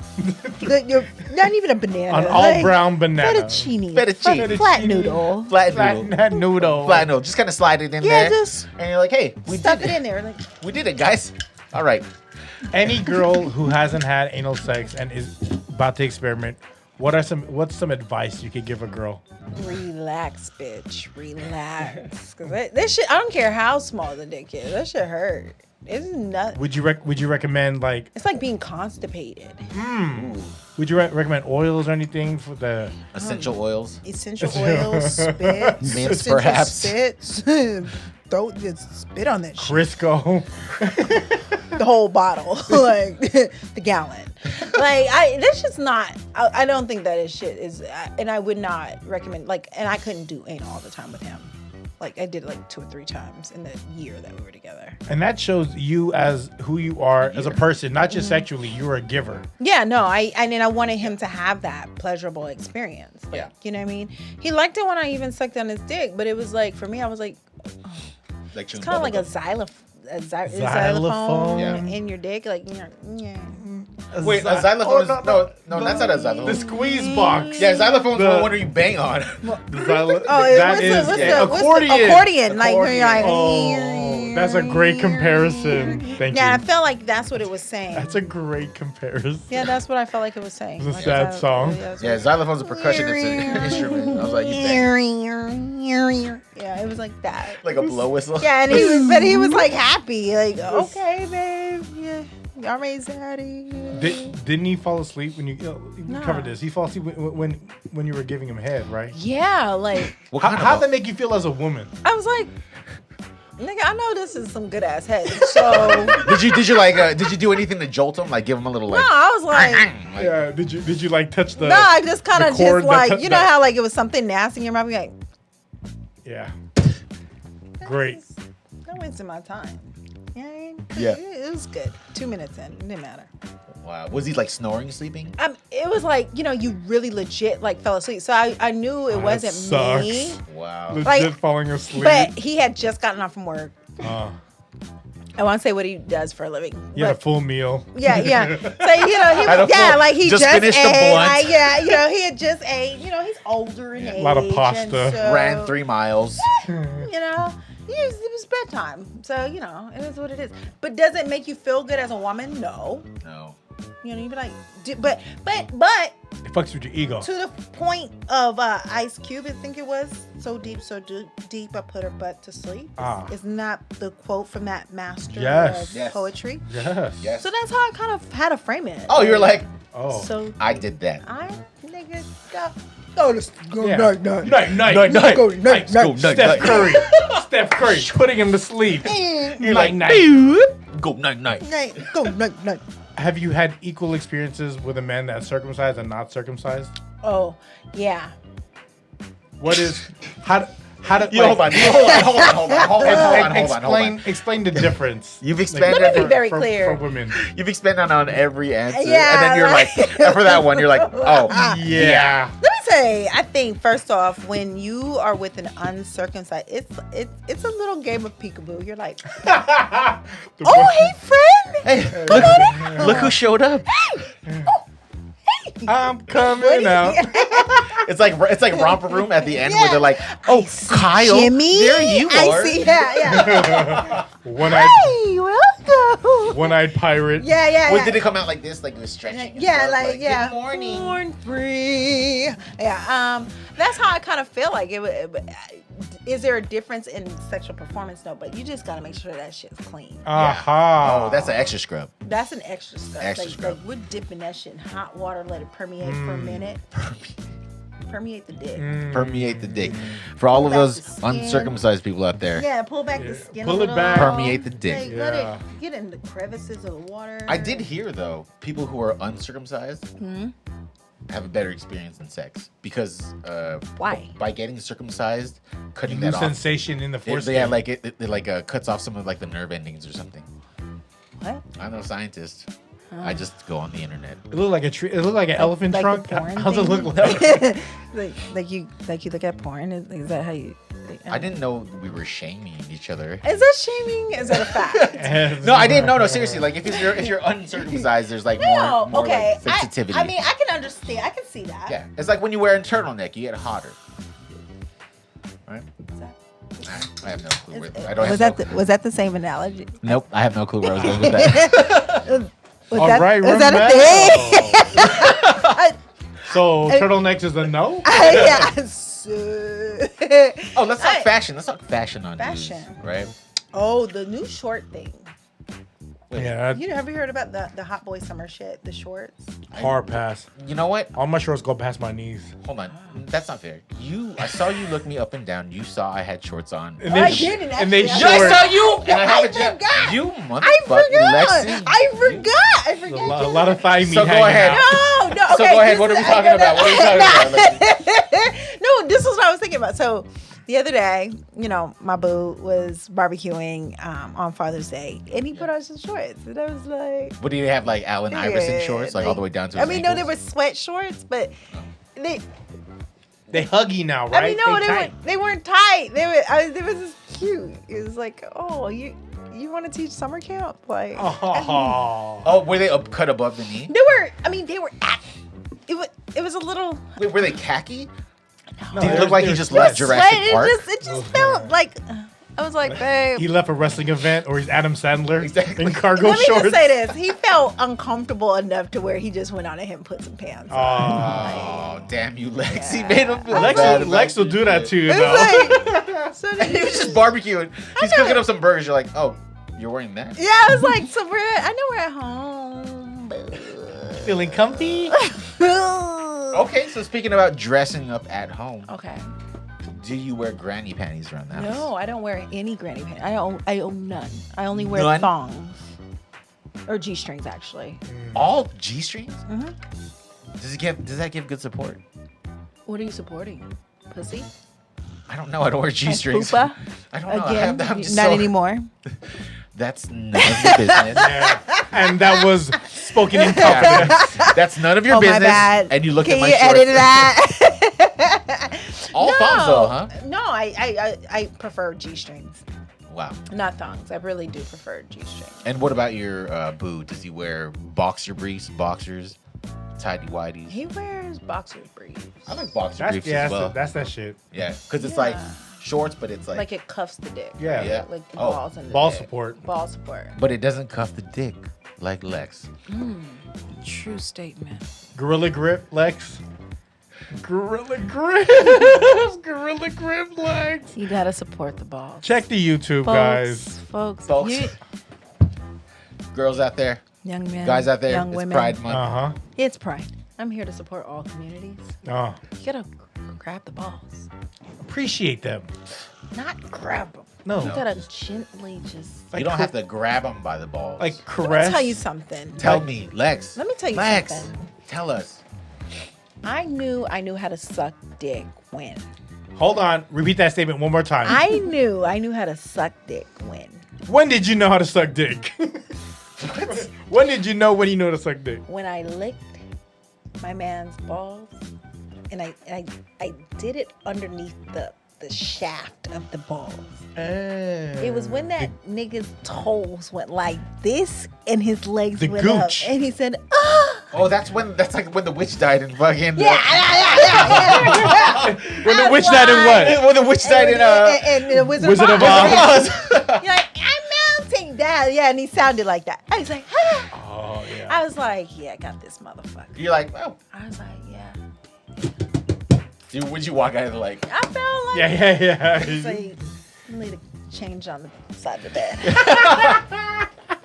You're not even a banana. on all brown banana. Fettuccine. Flat noodle. Flat noodle. Flat noodle. Flat noodle. Just kind of slide it in Yeah, there. just And you're like, hey, we stuff did it in there. Like, We did it, guys. All right. Any girl who hasn't had anal sex and is about to experiment, what's some advice you could give a girl? relax, bitch. Relax. Cause that shit, I don't care how small the dick is. That shit hurt. It's nothing. Would you recommend like? It's like being constipated. Would you recommend oils or anything for the? Essential oils. Essential oils, spit, Mints, essential perhaps. Spit. Just spit on that shit. Crisco. The whole bottle, like the gallon. Like that's just not. I don't think that is shit. And I would not recommend. Like, and I couldn't do anal all the time with him. Like I did it like 2 or 3 times in the year that we were together. And that shows you as who you are as a person, not just sexually. You're a giver. Yeah, no, I wanted him to have that pleasurable experience. Like, Yeah. You know what I mean? He liked it when I even sucked on his dick, but it was like, for me, I was like, Like it's kind of like a xylophone in your dick. Like, you know, yeah. Wait, a xylophone is no, that's not a xylophone. The squeeze box. Yeah, xylophone's the one where you bang on. Accordion. Like, when you're like, oh, that's a great comparison. Thank yeah, I you. felt like that's what it was saying. That's a great comparison. Yeah, that's what I felt like it was saying. It's a Like, sad song. Yeah, xylophone's a percussion instrument. I was like, you bang. Yeah, it was like that. Like a blow whistle. Yeah, and he was like happy, like, okay, babe, yeah, y'all raised daddy. Didn't he fall asleep when you Nah. covered this? He fall asleep when you were giving him head, right? Yeah, like How'd that make you feel as a woman? I was like, nigga, I know this is some good ass head. So Did you do anything to jolt him? Like give him a little like. no, I was like, Yeah. Did you like touch the? no, I just kind of the cord just like, that- you know how like it was something nasty in your mouth. You're like, Yeah. Great. don't waste my time. Yeah, Yeah. it was good. 2 minutes in, it didn't matter. Wow. Was he like snoring, sleeping? It was like, you know, you really legit like fell asleep. So I knew it that wasn't sucks. me. Wow. Legit Like, falling asleep. But he had just gotten off from work. Uh, I won't say what he does for a living. you had a but- full meal. Yeah. So, you know, Had a full- like he just just finished the ate. blunt. Like, yeah, you know, he had just ate. You know, he's older in age. A lot of pasta. and so, Ran 3 miles. You know, it was bedtime. So, you know, it is what it is. But does it make you feel good as a woman? No. No. You know, you'd be like, but It fucks with your ego. to the point of Ice Cube, I think it was, so deep, I put her butt to sleep. Isn't that the quote from that master Yes. of Yes. poetry? Yes. Yes. So that's how I kind of had to frame it. Oh, you're like, Oh. So I did that. nigga, go to go Yeah. night. Night. Go night. Steph Curry. Steph Curry putting him to sleep. You're like, night. go night. Go night. Have you had equal experiences with a man that's circumcised and not circumcised? Oh, yeah. What is how do Hold on. explain the difference. You've expanded. Let me be very for clear. for women. You've expanded on every answer, Yeah, and then you're like, and for that one, you're like, oh, Yeah. Let me say, I think first off, when you are with an uncircumcised, it's a little game of peekaboo. You're like, oh, hey, friend. hey, look who showed up. I'm coming out. It's like romper room at the end where they're like, oh, Kyle, Jimmy, there you are. I see. Yeah. One-eyed Hey, welcome. one-eyed pirate. Yeah. Well, did it come out like this, like it was stretching? and Yeah, stuff? like yeah. Good morning. Born free. Yeah. That's how I kind of feel like it. is there a difference in sexual performance? No, but you just gotta make sure that shit's clean. Aha. Oh, that's an extra scrub. That's an extra step. Extra Like scrub. we're dipping that shit in hot water, let it permeate for a minute. Permeate the dick. Permeate the dick. For all of back those the skin. uncircumcised people out there, Yeah, pull back the skin. Pull a it little. back. Permeate the dick. Like, let Yeah. it get in the crevices of the water. I did hear though, people who are uncircumcised have a better experience in sex because Why? by getting circumcised, cutting New that off. sensation in the foreskin. Yeah, like it like cuts off some of like the nerve endings or something. What? I'm no scientist. I just go on the internet. It looked like a tree. It looked like an elephant like trunk. the porn How's it thing? look like? like you look at porn? Is that how you? I didn't know we were shaming each other. Is that shaming? Is that a fact? No, I didn't. No, seriously. Like if you're uncircumcised, there's like more okay. like, sensitivity. I mean, I can understand. I can see that. yeah, it's like when you wear a turtleneck, you get hotter. Right? Is that- I have no clue. I don't was have that was that the same analogy? Nope, I have no clue where I was going with that. Was All that, right, was that a thing? So turtlenecks is a no. Yeah. Oh, let's talk fashion. Let's talk fashion on Fashion. news, right? Oh, the new short thing. Yeah, You have you heard about the hot boy summer shit? The shorts. hard pass. You know what? All my shorts go past my knees. Hold on. That's not fair. I saw you look me up and down. You saw I had shorts on. And I they, didn't and they actually. Yeah, I short. saw you. And I have I a jab. forgot. You I motherfucking Lexi. I forgot. A lot of thigh meat So go hanging ahead. out. No. So Okay, go ahead. What are we talking about? What are we talking about? Lexi? No, this is what I was thinking about. So the other day, my boo was barbecuing on Father's Day, and he put on some shorts, and I was like, What do you have, like Allen Iverson shorts, like all the way down to his I mean, no, they ankles? were sweat shorts, but they. They huggy now, right? I mean, no, tight. they weren't tight. They was just cute. It was like, oh, you want to teach summer camp? Like, Oh. Oh, were they cut above the knee? they were. It was a little. Wait, were they khaki? No, Did it they're- look like he they're just sweat. left Jurassic Park? It just felt like. I was like, babe. He left a wrestling event, or he's Adam Sandler Exactly. in cargo Let me shorts. just say this. He felt uncomfortable enough to where he just went on ahead and put some pants on. Oh, damn you, Lex. He made him feel Lex, bad. Lex will do that too, you know. It's like, so He was just barbecuing. He's know. cooking up some burgers. You're like, oh, you're wearing that? yeah, I was like, so I know we're at home. Feeling comfy? Okay, so speaking about dressing up at home, Okay. do you wear granny panties around the house? No, I don't wear any granny pants. I own none. I only wear None? thongs. Or G-strings, actually. All G-strings? Mhm. Does that give good support? What are you supporting? Pussy? I don't know. I don't wear G-strings. Poopa? I don't know. Again? I'm just Not so- anymore. That's none of your business. Yeah. And that was spoken in Yeah. confidence. That's none of your Oh, my business. bad. And you look Can at my you shorts. edit that? All thongs though, huh? No, I prefer G-strings. Wow. Not thongs. I really do prefer G-strings. And what about your boo? Does he wear boxer briefs, boxers, tidy whities? He wears boxer briefs. I like boxer That's, briefs yeah, as well. that's that shit. Yeah, because it's like Yeah. shorts, but it's like, Like it cuffs the dick. Yeah. right? Yeah. Like the Oh, balls and the ball dick. support. Ball support. but it doesn't cuff the dick like Lex. True statement. Gorilla grip, Lex. Gorilla grip. Gorilla grip, Lex. You gotta support the balls. Check the YouTube, guys. Folks. Folks. You, Girls out there, young men. guys out there, Young it's women. Pride Month. Uh-huh. It's Pride. I'm here to support all communities. Oh. You gotta grab the balls. Appreciate them. Not grab them. No. You gotta gently just. You don't have to grab them by the balls. Like Let caress. me tell you something. Tell me, Lex. Let me tell you Lex, something. tell us. I knew how to suck dick when. Hold on. Repeat that statement one more time. I knew how to suck dick when. When did you know how to suck dick? When did you know when you know how to suck dick? When I licked my man's balls, and I did it underneath the shaft of the balls. It was when that nigga's toes went like this and his legs The went up, gooch. and he said, "Ah." Oh, that's like when the witch died in fucking. Yeah. When the witch died in what? When the witch died in and the Wizard, Wizard of Oz. Oz. You're like, I'm melting down. Yeah, and he sounded like that. I was like, ah. Oh, yeah. I was like, yeah, I got this motherfucker. You're like, oh, I was like, yeah. Dude, would you walk out of the like? I felt like Yeah. it's like you need to change on the side of the bed.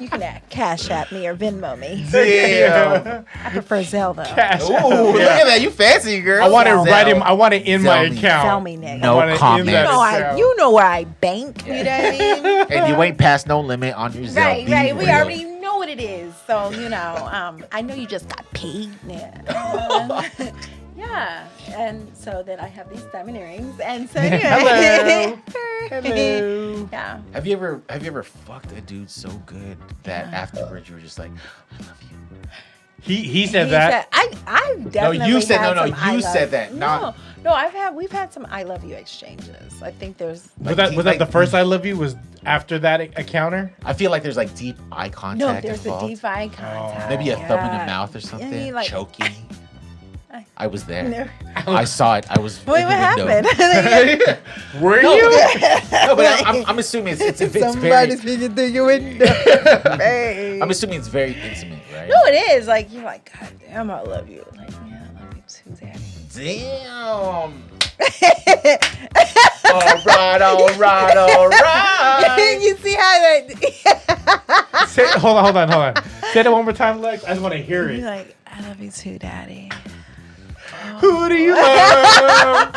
You can cash at me or Venmo me. Damn. I prefer Zelle though. Cash Ooh, out. look at that. You fancy, girl. I want it Zelle. right in. I want it in my Zelle me. account. Tell me, nigga. No I want it in comment. that account. You know where I bank. You know what I mean? And you ain't past no limit on your Zelle. Right, Be right. We real. already know what it is. So, I know you just got paid now. Yeah. And so then I have these diamond earrings. And so anyway. Hello. Yeah. Have you ever fucked a dude so good that afterwards you were just like, I love you? He said that. I definitely you said had no. some I You love- said that. No, we've had some I love you exchanges. I think there's Was that the first I love you? Was after that encounter? I feel like there's like deep eye contact. no, there's involved. the deep eye contact. Maybe a thumb in the Yeah. mouth or something. you like- choking. I was there. No. I saw it. I was. Wait, in what the window. happened? Were No, you? No, but I'm assuming it's very. Somebody's speaking through your window. Hey. I'm assuming it's very intimate, right? No, it is. Like you're like, God damn, I love you. Like, yeah, I love you too, Daddy. Damn. all right. You see how that? Hold on. Say that one more time, Lex. I just want to hear You're it. like, I love you too, Daddy. Who do you love?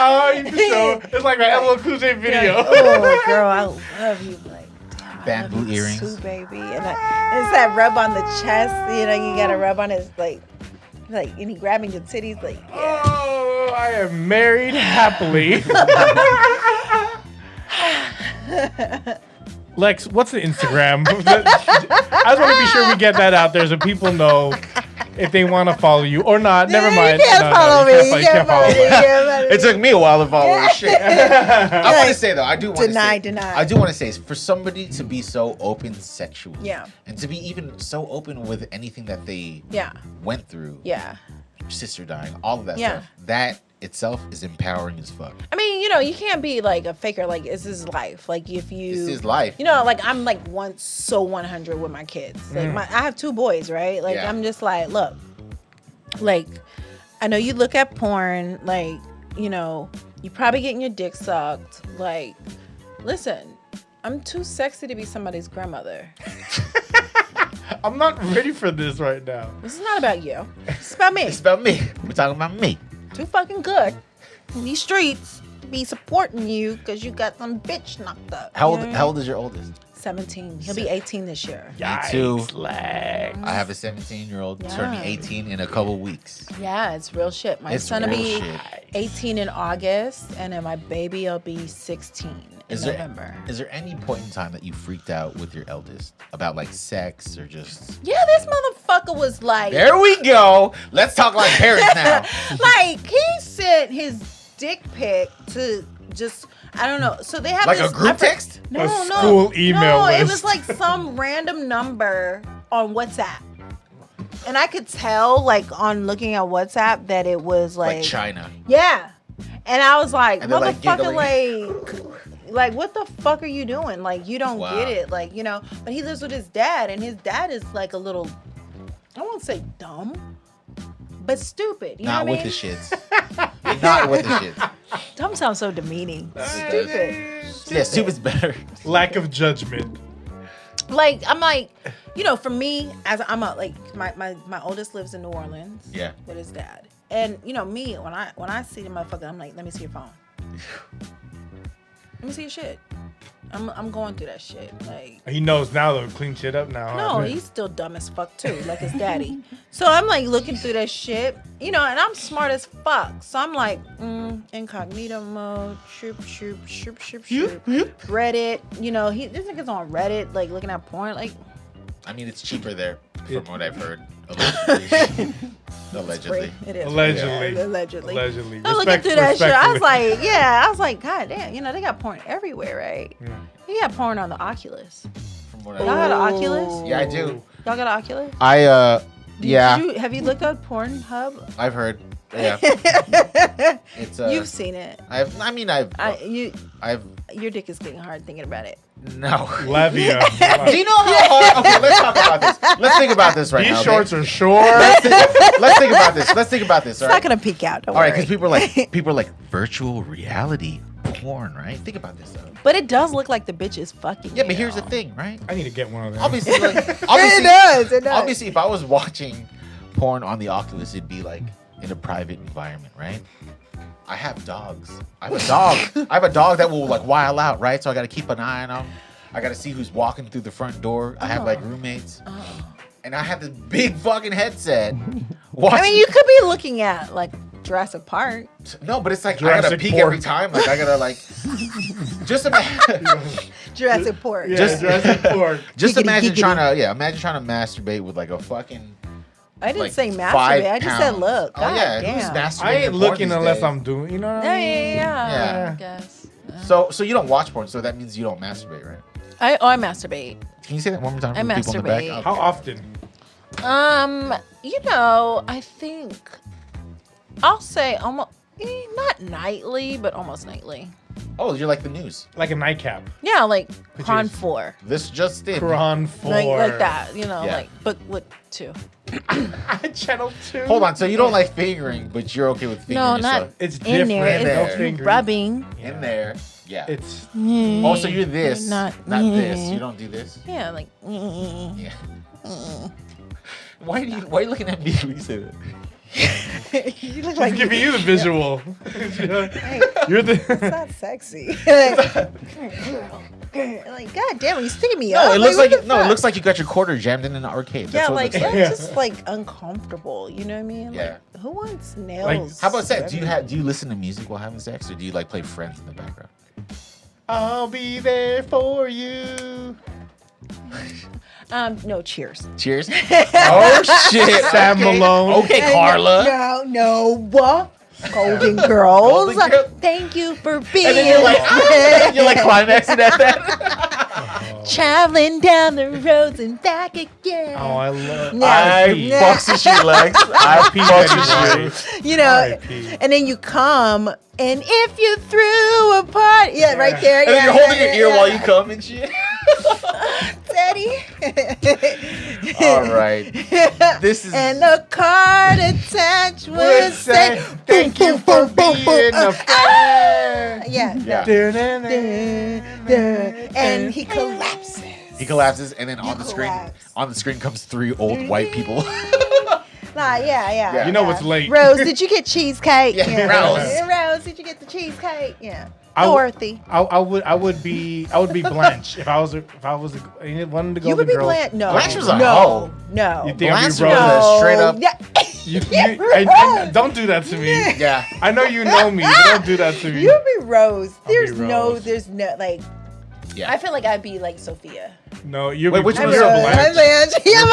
Oh, you so. It's like my LL Cool J video. Oh, girl, I love you. Like, damn, I Bamboo love you earrings. too, baby. And it's that rub on the chest. You got to rub on his like, and he grabbing your titties. Like, yeah. Oh, I am married happily. Lex, what's the Instagram? I just want to be sure we get that out there so people know if they want to follow you or not. Never mind. You can't follow me. You can't follow me. It took me a while to follow this shit. I want to say though, I do want to Deny, say, deny. I do want to say, for somebody to be so open sexually, Yeah. and to be even so open with anything that they Yeah. went through, Yeah. sister dying, all of that Yeah. stuff, that itself is empowering as fuck. I mean, you can't be like a faker. Like, it's his life. Like, if you. This is life. Like, I'm like 100 with my kids. Like, I have 2 boys, right? Like, Yeah. I'm just like, look, like, I know you look at porn, like, you probably getting your dick sucked. Like, listen, I'm too sexy to be somebody's grandmother. I'm not ready for this right now. This is not about you. It's about me. It's about me. We're talking about me. Too fucking good in these streets to be supporting you because you got some bitch knocked up. How You old? know what I How mean? old is your oldest? 17. He'll be 18 this year. too. Yikes, Lex. I have a 17-year-old Yeah. turning 18 in a couple weeks. Yeah, it's real shit. My It's son will real be shit. 18 in August, and then my baby will be 16 in November. Is there any point in time that you freaked out with your eldest about like sex or just? Yeah, this motherfucker was like, There we go. Let's talk like parents now. like he sent his dick pic to just, I don't know. So they have Like this, a group text? No, A no, school email No, it list. was like some random number on WhatsApp. And I could tell, like, on looking at WhatsApp that it was Like China. yeah. And I was like, And they're, like, motherfucker, like, what the fuck are you doing? Like, you don't Wow. get it. Like, but he lives with his dad, and his dad is like a little, I won't say dumb, but stupid. You know Not what with I the mean? shits. Not with the shits. Dumb sounds so demeaning. Stupid. Yeah, stupid's better. Lack of judgment. Like, I'm like, for me, as I'm like, my oldest lives in New Orleans. Yeah. With his dad. And me, when I see the motherfucker, I'm like, let me see your phone. Let me see your shit. I'm going through that shit. Like, He knows now though. Clean shit up now. no, he's still dumb as fuck too, like his daddy. So I'm like looking through that shit, and I'm smart as fuck. So I'm like, incognito mode, shoop. Reddit, this nigga's on Reddit, like looking at porn, like. I mean, it's cheaper there, from what I've heard. Allegedly. Allegedly. It is. Allegedly. Yeah, allegedly. Allegedly. I'm looking through that shit. I was like, God damn, they got porn everywhere, right? Yeah. They got porn on the Oculus. From what Y'all I got an Oculus? Yeah, I do. Y'all got an Oculus? Yeah. Have you looked up Pornhub? I've heard. Yeah. It's You've seen it. I've Your dick is getting hard thinking about it. no. Levia. Do you know how hard? Okay, let's talk about this. Let's think about this right These now. okay? shorts are short. Let's think about this. Let's think about this. It's All not right. gonna peek out. Don't All right, worry. because people are like virtual reality porn, right? Think about this though. But it does look like the bitch is fucking. Yeah, you but here's the know. thing, right? I need to get one of them. Obviously, like, It does. obviously, if I was watching porn on the Oculus, it'd be like in a private environment, right? I have dogs. I have a dog. I have a dog that will like while out, right? So I got to keep an eye on him. I got to see who's walking through the front door. I have like roommates, and I have this big fucking headset. Watching. I mean, you could be looking at like Jurassic Park. No, but it's like I gotta Jurassic peek Park. every time. Like I gotta like just imagine. Jurassic Park. Yeah, Just- Jurassic Park. Just Giggity, imagine giggity. imagine trying to masturbate with like a fucking. I didn't like say 5 masturbate. I just said pounds. look. Oh God yeah, damn. who's masturbating? I ain't to porn looking these unless days? I'm doing. You know what I Yeah, mean? Yeah. I guess. So you don't watch porn, so that means you don't masturbate, right? I masturbate. Can you say that one more time? I for the people in the back? masturbate. How often? You know, I think I'll say almost not nightly, but almost nightly. Oh, you're like the news. Like a nightcap. Yeah, like Which Cron is- 4. This just in. Cron 4. Like that, you know, Yeah. like but with 2. Channel 2. Hold on. So you don't like fingering, but you're okay with fingering No, yourself. not It's in different. there. In there. It's fingering. rubbing. In there. Yeah. It's Oh, so you're this, Not- this. You don't do this. Yeah, like Yeah. Why are you looking at me when you say that? you look like giving you the visual. You're It's the. not sexy. like, God damn, are you sticking me No, up? it looks what like the it fuck? looks like you got your quarter jammed in an arcade. That's Yeah, what like it looks that's like. just like uncomfortable. You know what I mean? Yeah. Like, who wants nails? How about sex? Do you listen to music while having sex, or do you like play Friends in the background? I'll be there for you. No, cheers. Cheers. Oh shit, Sam Malone. Okay, Carla. No. Golden Girls. Golden Girl- Thank you for being And then you're like climaxing at that. traveling down the roads and back again. Oh, I love. Yeah. I Yeah. fucks with you, Lex. I fucks Betty with you. You know, R.I.P. and then you come, and if you threw a party, yeah, right there. And then yeah, you're holding your ear while you come and shit. Daddy. All right. This is And the card attached would say, thank you for being a friend. yeah. Yeah. And he collapses. He collapses, and then on the collapse. screen comes 3 old white people. Nah, yeah. You know it's late. Rose, did you get cheesecake? Yeah, Rose. Rose, did you get the cheesecake? Yeah. I w- Dorothy. I would be Blanche if I was one of the Golden You would be Girls. Blanche. No. Blanche was a no. hoe. No. You think Blanche I'd be was Rose? a straight up. Yeah. I don't do that to me. Yeah. I know you know me, but don't do that to me. You'd be Rose. be There's Rose. no like. Yeah. I feel like I'd be like Sophia. No, you'll Wait, be which I'm one's you're a Rose. Blanche? I'm Blanche. Yeah,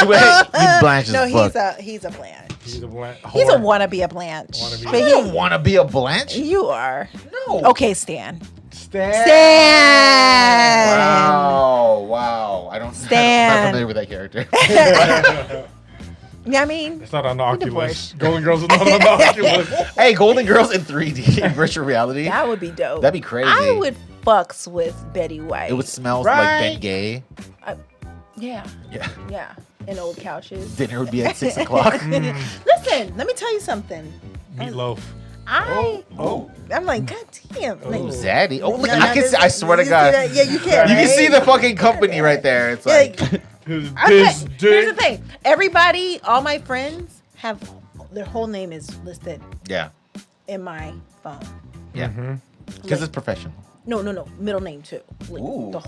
Blanche. You Blanche as No, fuck. he's a Blanche. He's a Blanche. He's a whore. wannabe a Blanche. Wannabe. But You don't want to be a Blanche? you are. No. Okay, Stan. Stan. Stan. Wow. I'm not Stan. familiar with that character. Yeah, I mean, It's not on the Oculus. divorced. Golden Girls is not on the Oculus. Hey, Golden Girls in 3D in virtual reality. that would be dope. That'd be crazy. I would fucks with Betty White. It would smell Right. like Ben Gay. Yeah, Yeah. and old couches. Dinner would be at 6 o'clock. Listen, let me tell you something. Meatloaf. I'm like, God damn. Like, Zaddy. Oh, look, No, I can see. I swear to you see God. that? Yeah, you can. You can right? see the fucking company right there. It's like, His Okay, this here's the dick. thing. Everybody, all my friends have their whole name is listed yeah. in my phone. Yeah. Because it's professional. No, middle name too. Like, Ooh. the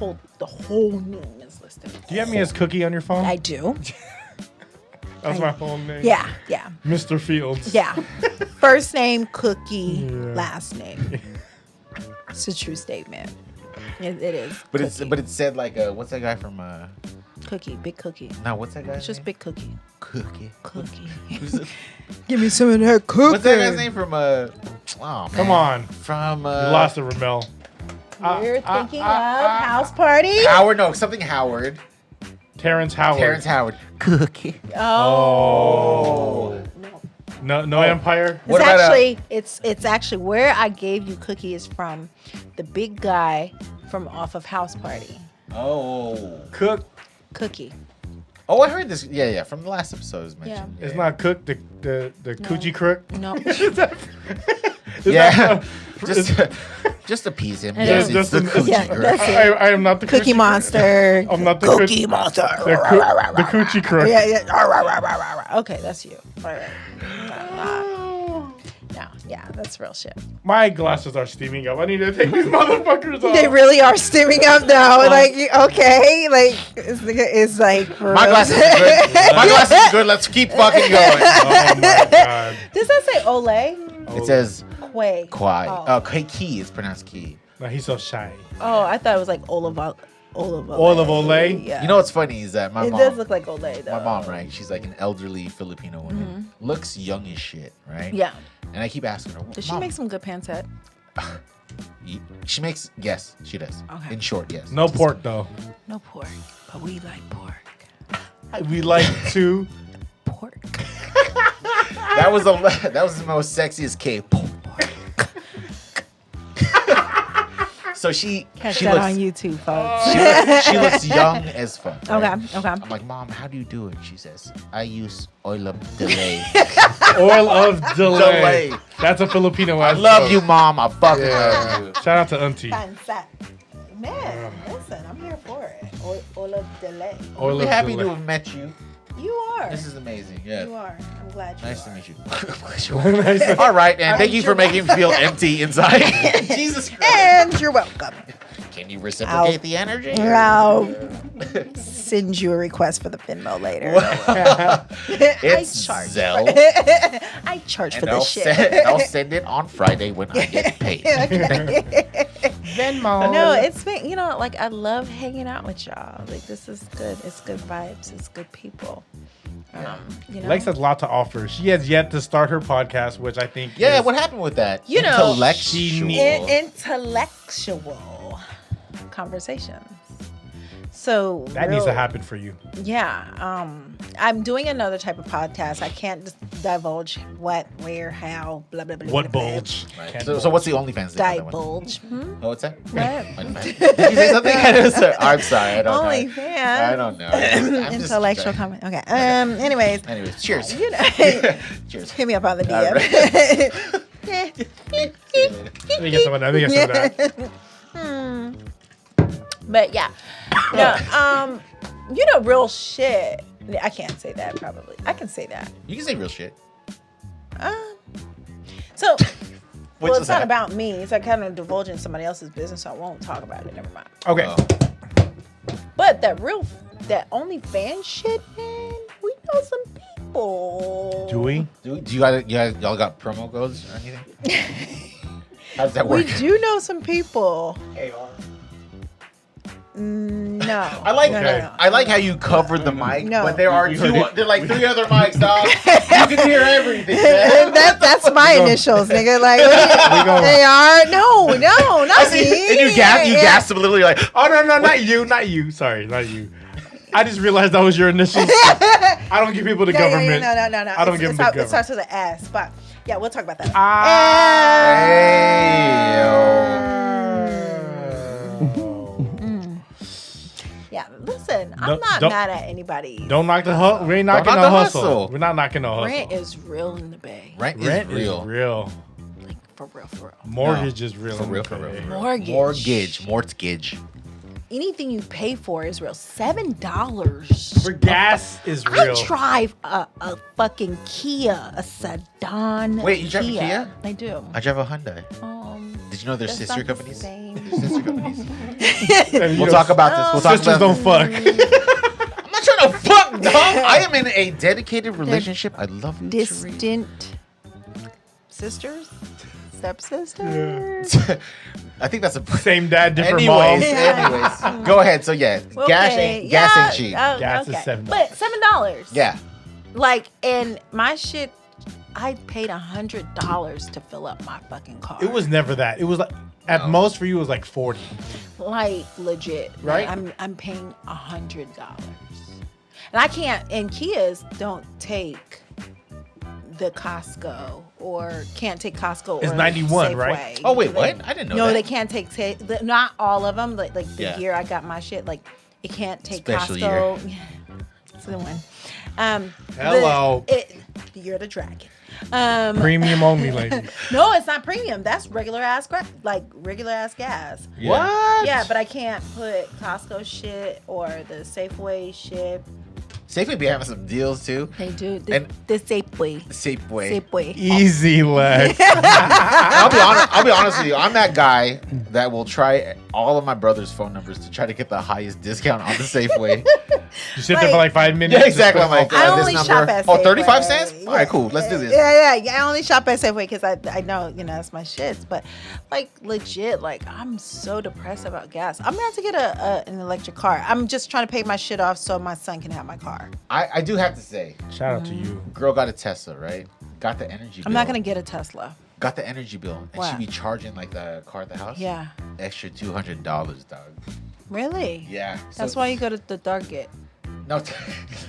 whole name is listed. Do you have me as Cookie on your phone? I do. That's my whole name. Yeah. Mr. Fields. Yeah. First name, Cookie. Yeah. Last name. It's a true statement. It is. But Cookie. it said like what's that guy from Cookie, Big Cookie. no, what's that guy? It's just Big Cookie. Cookie. Cookie. Who's it? Give me some of that cookie. What's that guy's name from oh man. Come on. From You lost it, Ramel. You're thinking of House Party? Howard, no, something Howard. Terrence Howard. Terrence Howard. Cookie. Oh. No. No Empire. What It's about, actually it's actually where I gave you Cookie is from the big guy from off of House Party. Oh. Cook. Cookie. Oh, I heard this. Yeah, from the last episode it was mentioned. It's not Cook. The coochie crook. No. Yeah. Just appease him. It Yes, is. it's the Just- coochie Yeah, girl. that's it. I am not the Cookie coochie Monster. I'm not the Cookie Monster. The coochie crook. Yeah. Okay, that's you. All right. No, yeah, that's real shit. My glasses are steaming up. I need to take these motherfuckers off. They really are steaming up now. Like, okay, like it's like for My real. glasses are good. My glasses are good. Let's keep fucking going. Oh my god. Does that say Ole? It says Quay. Kwai. Oh. Key. It's pronounced Key. No, he's so shy. Oh, I thought it was like Olive Ole? Yeah. You know what's funny is that my it mom. does look like Ole though. My mom, right? She's like an elderly Filipino woman. Looks young as shit, right? Yeah. And I keep asking her, Does she Mom, make some good pancetta? She makes, yes, she does. Okay. In short, yes. No pork though. No pork, but we like pork. We like to. Pork. That was the most sexiest K. So she Catch she that looks on YouTube, folks. she looks young as fuck. Okay, right? okay. I'm like, Mom, how do you do it? She says, I use oil of delay. Oil of delay. Delay. That's a Filipino. I love you, Mom. I fucking love you. Shout out to Auntie. Pancetta. Man, listen, I'm here for it. All of delay. Oil We're of happy delay. to have met you. You are. This is amazing. Yeah. You are. I'm glad you Nice are. to meet you. All right, and thank you for making me feel empty inside. Jesus Christ. And you're welcome. Can you reciprocate the energy? I'll send you a request for the Venmo later. It's I charge. Zelle. I charge for And this shit. I'll send it on Friday when I get paid. Venmo. No, it's been, like I love hanging out with y'all. Like this is good. It's good vibes. It's good people. Lex has a lot to offer. She has yet to start her podcast, which I think Yeah, is, what happened with that? You know, Intellectual. Intellectual conversations. So that needs to happen for you. Yeah. I'm doing another type of podcast. I can't just divulge what, where, how, blah, blah, blah. What blah, blah. bulge? Right. Can't So what's the OnlyFans thing? on that one? Divulge. Oh, what's that? What? Did you say something? I'm sorry. I don't know. OnlyFans. I don't know. I'm just Intellectual trying. comment. Okay. Anyways, Cheers. Cheers. Hit me up on the All DM. Let me get some of that. But yeah, no, real shit. I can't say that. Probably, I can say that. You can say real shit. So, Which it's is not that? about me. It's like kind of divulging somebody else's business, so I won't talk about it. Never mind. Okay. Oh. But that OnlyFans shit, man, we know some people. Do we? Do you guys y'all got promo codes or anything? How does that We work? do know some people. AR. No. I like No. I like how you covered the mic, No. but there are You heard it. there are like 3 other mics, dog. You can hear everything, man. That's my initials, nigga. Like they are no, not I see, me. and you gasped literally like, Oh no, not you. Sorry, not you. I just realized that was your initials. I don't give people the government. No. I don't give them the It government. starts with an S, but yeah, we'll talk about that. Yeah, listen, I'm not don't- mad at anybody. Don't knock the hustle. We ain't knocking knock no the hustle. hustle. We're not knocking no hustle. Rent is real in the Bay. Rent Rent is real. is real. Like for real. Mortgage is real. For in real, the for real, Bay. for real. Mortgage. Anything you pay for is real. $7 For gas is real. I drive a fucking Kia, a sedan. Wait, you drive a Kia? I do. I drive a Hyundai. Did you know they're That's sister not the companies? same. They're sister companies. And We'll talk about this. We'll talk Sisters about don't fuck. I'm not trying to fuck, dog. I am in a dedicated relationship. I love you, Therese. Distant sisters? Stepsisters? I think that's a Same dad, different anyways, moms. anyways. Go ahead. So yeah, gas ain't cheap. Gas is $7. But $7. Yeah. Like, and my shit, I paid $100 to fill up my fucking car. It was never that. It was like at most for you it was like 40. like legit. Right? Like, I'm paying $100. And I can't, and Kias don't take the Costco or can't take Costco. It's or 91, Safeway. right? Oh wait, what? I didn't know. No, that. they can't take. Not all of them. Like the Yeah. year I got my shit, like it can't take Special Costco. Yeah, it's the one. Hello. The year of the dragon. Premium only, lady. No, it's not premium. That's regular ass regular ass gas. What? Yeah, but I can't put Costco shit or the Safeway shit. Safeway be having some deals too. They do. And- The Safeway. Safeway. Safeway. Easy, Lex. I'll be honest with you. I'm that guy that will try all of my brother's phone numbers to try to get the highest discount on the Safeway. You sit there for like 5 minutes. Yeah, exactly. I'm like, I this only number. shop at 35 Safeway. cents? All right, cool. Let's do this. Yeah. I only shop at Safeway because I know, that's my shits. But like legit, like I'm so depressed about gas. I'm gonna have to get an electric car. I'm just trying to pay my shit off so my son can have my car. I do have to say, Shout out to you. girl got a Tesla, right? Got the energy bill. I'm not gonna get a Tesla. Got the energy bill. And What? she be charging like the car at the house. Yeah. Extra $200, dog. Really? Yeah. That's So- why you go to the Target. No,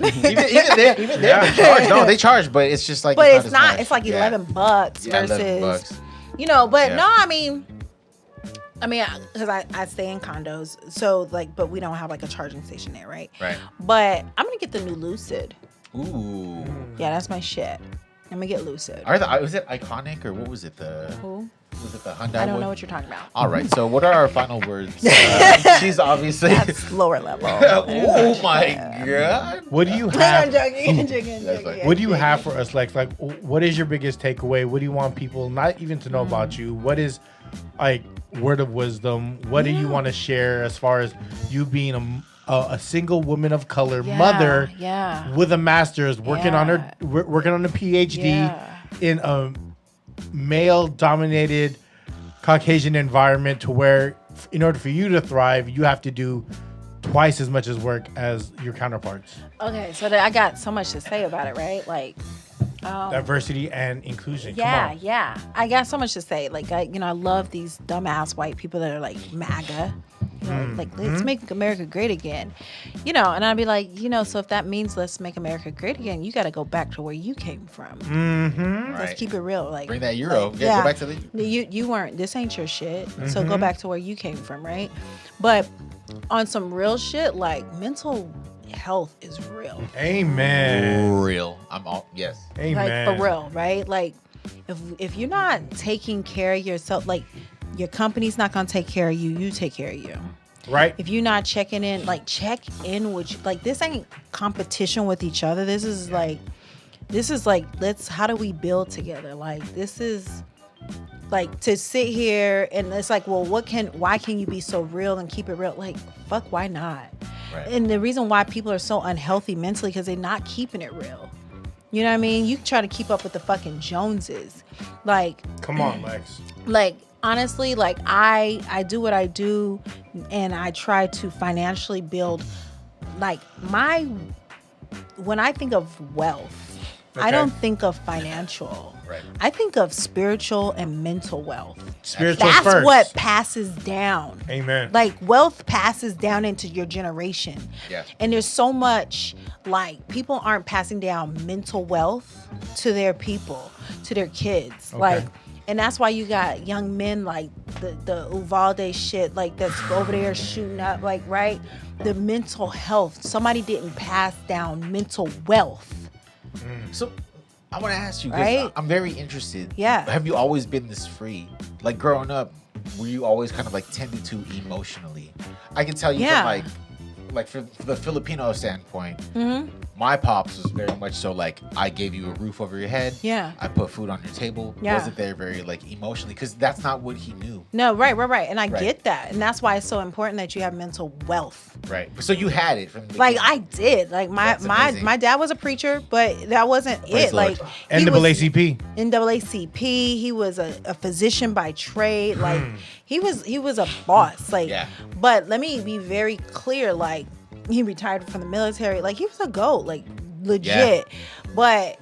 even there, they charge. No, they charge, but it's just like. But it's as not. much. It's like Yeah. $11 Yeah, versus. $11. But Yeah. no, I mean, because I stay in condos, so like, but we don't have like a charging station there, right? Right. But I'm gonna get the new Lucid. Ooh. Yeah, that's my shit. I'm gonna get Lucid. Was it Iconic or what was it? Who? Was it the Hyundai? I don't one? know what you're talking about. All right. So what are our final words? She's obviously. That's lower level. Oh my god. What do you I'm have? joking. That's like- What do you have for us, Lex? Like, what is your biggest takeaway? What do you want people not even to know about you? What is like word of wisdom? What do you want to share as far as you being a single woman of color, mother, with a master's, working on a PhD in a male-dominated Caucasian environment, to where in order for you to thrive, you have to do twice as much as work as your counterparts. Okay, so I got so much to say about it, right? Like, Diversity and inclusion. Come yeah, on. yeah. I got so much to say. Like, I love these dumbass white people that are like MAGA. Like, let's make America great again. And I'd be like, so if that means let's make America great again, you got to go back to where you came from. Right. Let's keep it real. Like, Bring that euro. like, Go back to the. You weren't. This ain't your shit. So go back to where you came from, right? But on some real shit, like mental health is real. Amen. Real. Yes. Amen. Like for real, right? Like if you're not taking care of yourself, like your company's not gonna take care of you. You take care of you. Right. If you're not checking in, like check in with you. Like this ain't competition with each other. This is like how do we build together? Like this is like to sit here and it's like, well, why can you be so real and keep it real? Like, fuck, why not? Right. And the reason why people are so unhealthy mentally because they're not keeping it real. You know what I mean? You try to keep up with the fucking Joneses. Like, Come on, Lex. like honestly, like I do what I do and I try to financially build like when I think of wealth, I don't think of financial. Right. I think of spiritual and mental wealth. Spiritual That's first. what passes down. Amen. Like wealth passes down into your generation. Yeah. And there's so much like people aren't passing down mental wealth to their people, to their kids. Okay. Like, and that's why you got young men like the Uvalde shit, like that's over there shooting up, like, right? The mental health. Somebody didn't pass down mental wealth. So I want to ask you, Right? because I'm very interested. Yeah. Have you always been this free? Like growing up, were you always kind of like tended to emotionally? I can tell you Yeah. from like for the Filipino standpoint, Mm-hmm. my pops was very much so like, I gave you a roof over your head. Yeah. I put food on your table. Yeah. Wasn't there very like emotionally, because that's not what he knew. No, right. And I Right. get that. And that's why it's so important that you have mental wealth. Right. So you had it from the Like beginning. I did. Like That's my amazing. dad was a preacher, but that wasn't Praise it. the Lord. Like he was NAACP. NAACP. He was a physician by trade. Like he was a boss. Like, Yeah. but let me be very clear. Like he retired from the military. Like he was a GOAT. Like legit. But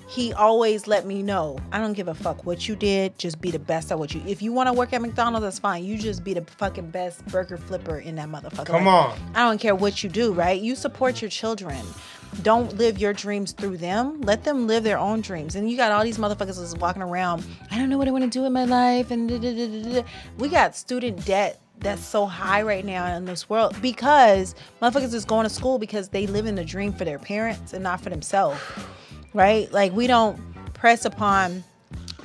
he always let me know, I don't give a fuck what you did. Just be the best at what you. If you want to work at McDonald's, that's fine. You just be the fucking best burger flipper in that motherfucker. Come Like, on. I don't care what you do, right? You support your children. don't live your dreams through them. Let them live their own dreams. And you got all these motherfuckers that's walking around, I don't know what I want to do in my life. And we got student debt that's so high right now in this world because motherfuckers is going to school because they live in the dream for their parents and not for themselves, right? Like, we don't press upon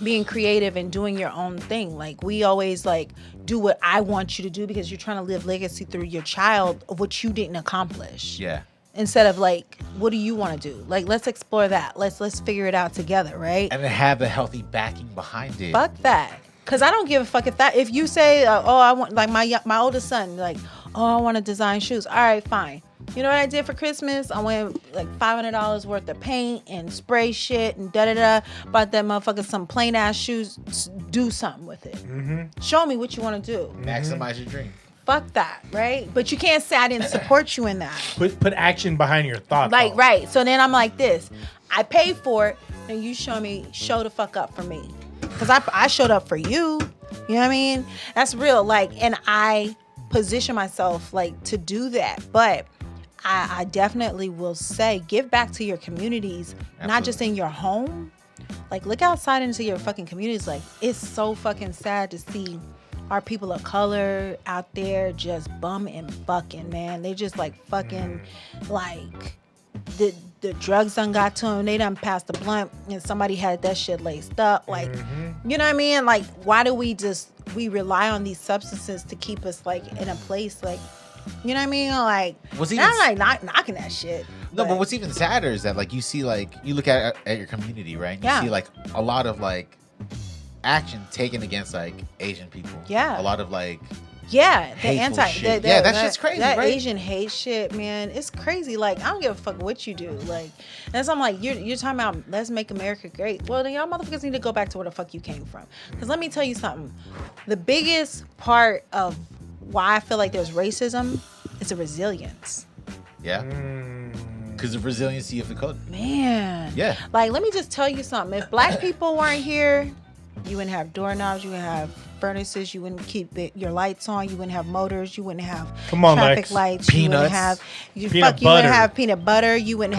being creative and doing your own thing. Like, we always like do what I want you to do because you're trying to live legacy through your child of what you didn't accomplish. Yeah. Instead of like, what do you want to do? Like, let's explore that. Let's figure it out together, right? And then have the healthy backing behind it. Fuck that. Cause I don't give a fuck if you say, oh, I want, like my oldest son, like, oh, I want to design shoes. All right, fine. You know what I did for Christmas? I went like $500 worth of paint and spray shit and da-da-da. Bought that motherfucker some plain ass shoes. Do something with it. Mm-hmm. Show me what you want to do. Maximize your dream. Fuck that, right? But you can't say I didn't support you in that. Put action behind your thoughts. Like, right. So then I'm like this. I paid for it, and you show the fuck up for me. Because I showed up for you. You know what I mean? That's real. Like, and I position myself like to do that. But I definitely will say, give back to your communities, Absolutely. Not just in your home. Like, look outside into your fucking communities. Like, it's so fucking sad to see our people of color out there just bum and fucking, man. They just like fucking like the drugs done got to them. They done passed the blunt and somebody had that shit laced up. Like, you know what I mean? Like, why do we rely on these substances to keep us like in a place like, you know what I mean? Like, I'm like not knocking that shit. No, but what's even sadder is that like you see like you look at your community, right? And you see like a lot of like action taken against like Asian people. Yeah. A lot of like the shit. That shit's crazy. That right? Asian hate shit, man, it's crazy. Like, I don't give a fuck what you do. Like, and so I'm like, you're talking about let's make America great. Well, then y'all motherfuckers need to go back to where the fuck you came from. Because let me tell you something. The biggest part of why I feel like there's racism is the resilience. Yeah. Because the resiliency of the culture. Man. Yeah. Like, let me just tell you something. If black people weren't here, you wouldn't have doorknobs, you wouldn't have furnaces, you wouldn't keep your lights on, you wouldn't have motors, you wouldn't have traffic lights, Peanuts. You wouldn't have you wouldn't have peanut butter, you wouldn't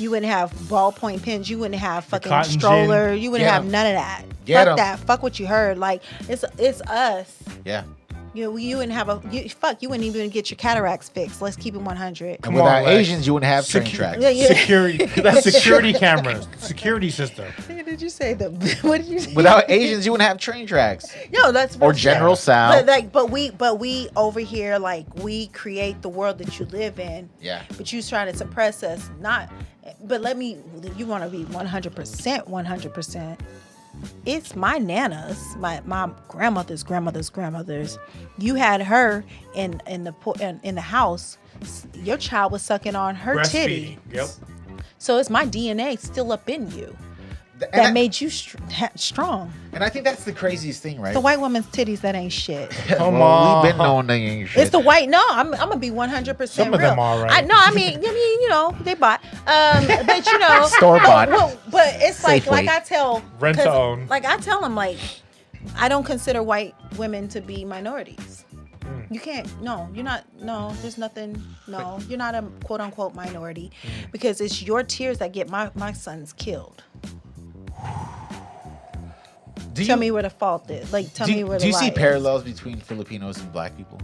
you wouldn't have ballpoint pens, you wouldn't have fucking stroller, you wouldn't have none of that. Fuck that. Fuck what you heard. Like, it's us. Yeah. You wouldn't have you wouldn't even get your cataracts fixed. Let's keep it 100. And without Asians, you wouldn't have train tracks. Security. That's security cameras. Security system. Did you say what did you say? Without Asians, you wouldn't have train tracks. No, that's or General Tso. But we over here, like, we create the world that you live in. Yeah. But you trying to suppress us, not. But you want to be 100%. It's my nanas, my grandmother's grandmother's. You had her in the house. Your child was sucking on her titty. Yep. So it's my DNA still up in you that made you strong. And I think that's the craziest thing, right? The white woman's titties, that ain't shit. Come on, we've been knowing they ain't shit. It's the white. No, I'm gonna be 100% Some of them are right. I mean, you know, they bought. But you know, store bought. But it's like I tell rent to own. Like, I tell them, like, I don't consider white women to be minorities. You can't. No, you're not. No, there's nothing. No, you're not a quote unquote minority, because it's your tears that get my sons killed. Tell me where the fault is. Like, tell me where the lie is. Do you see parallels between Filipinos and black people?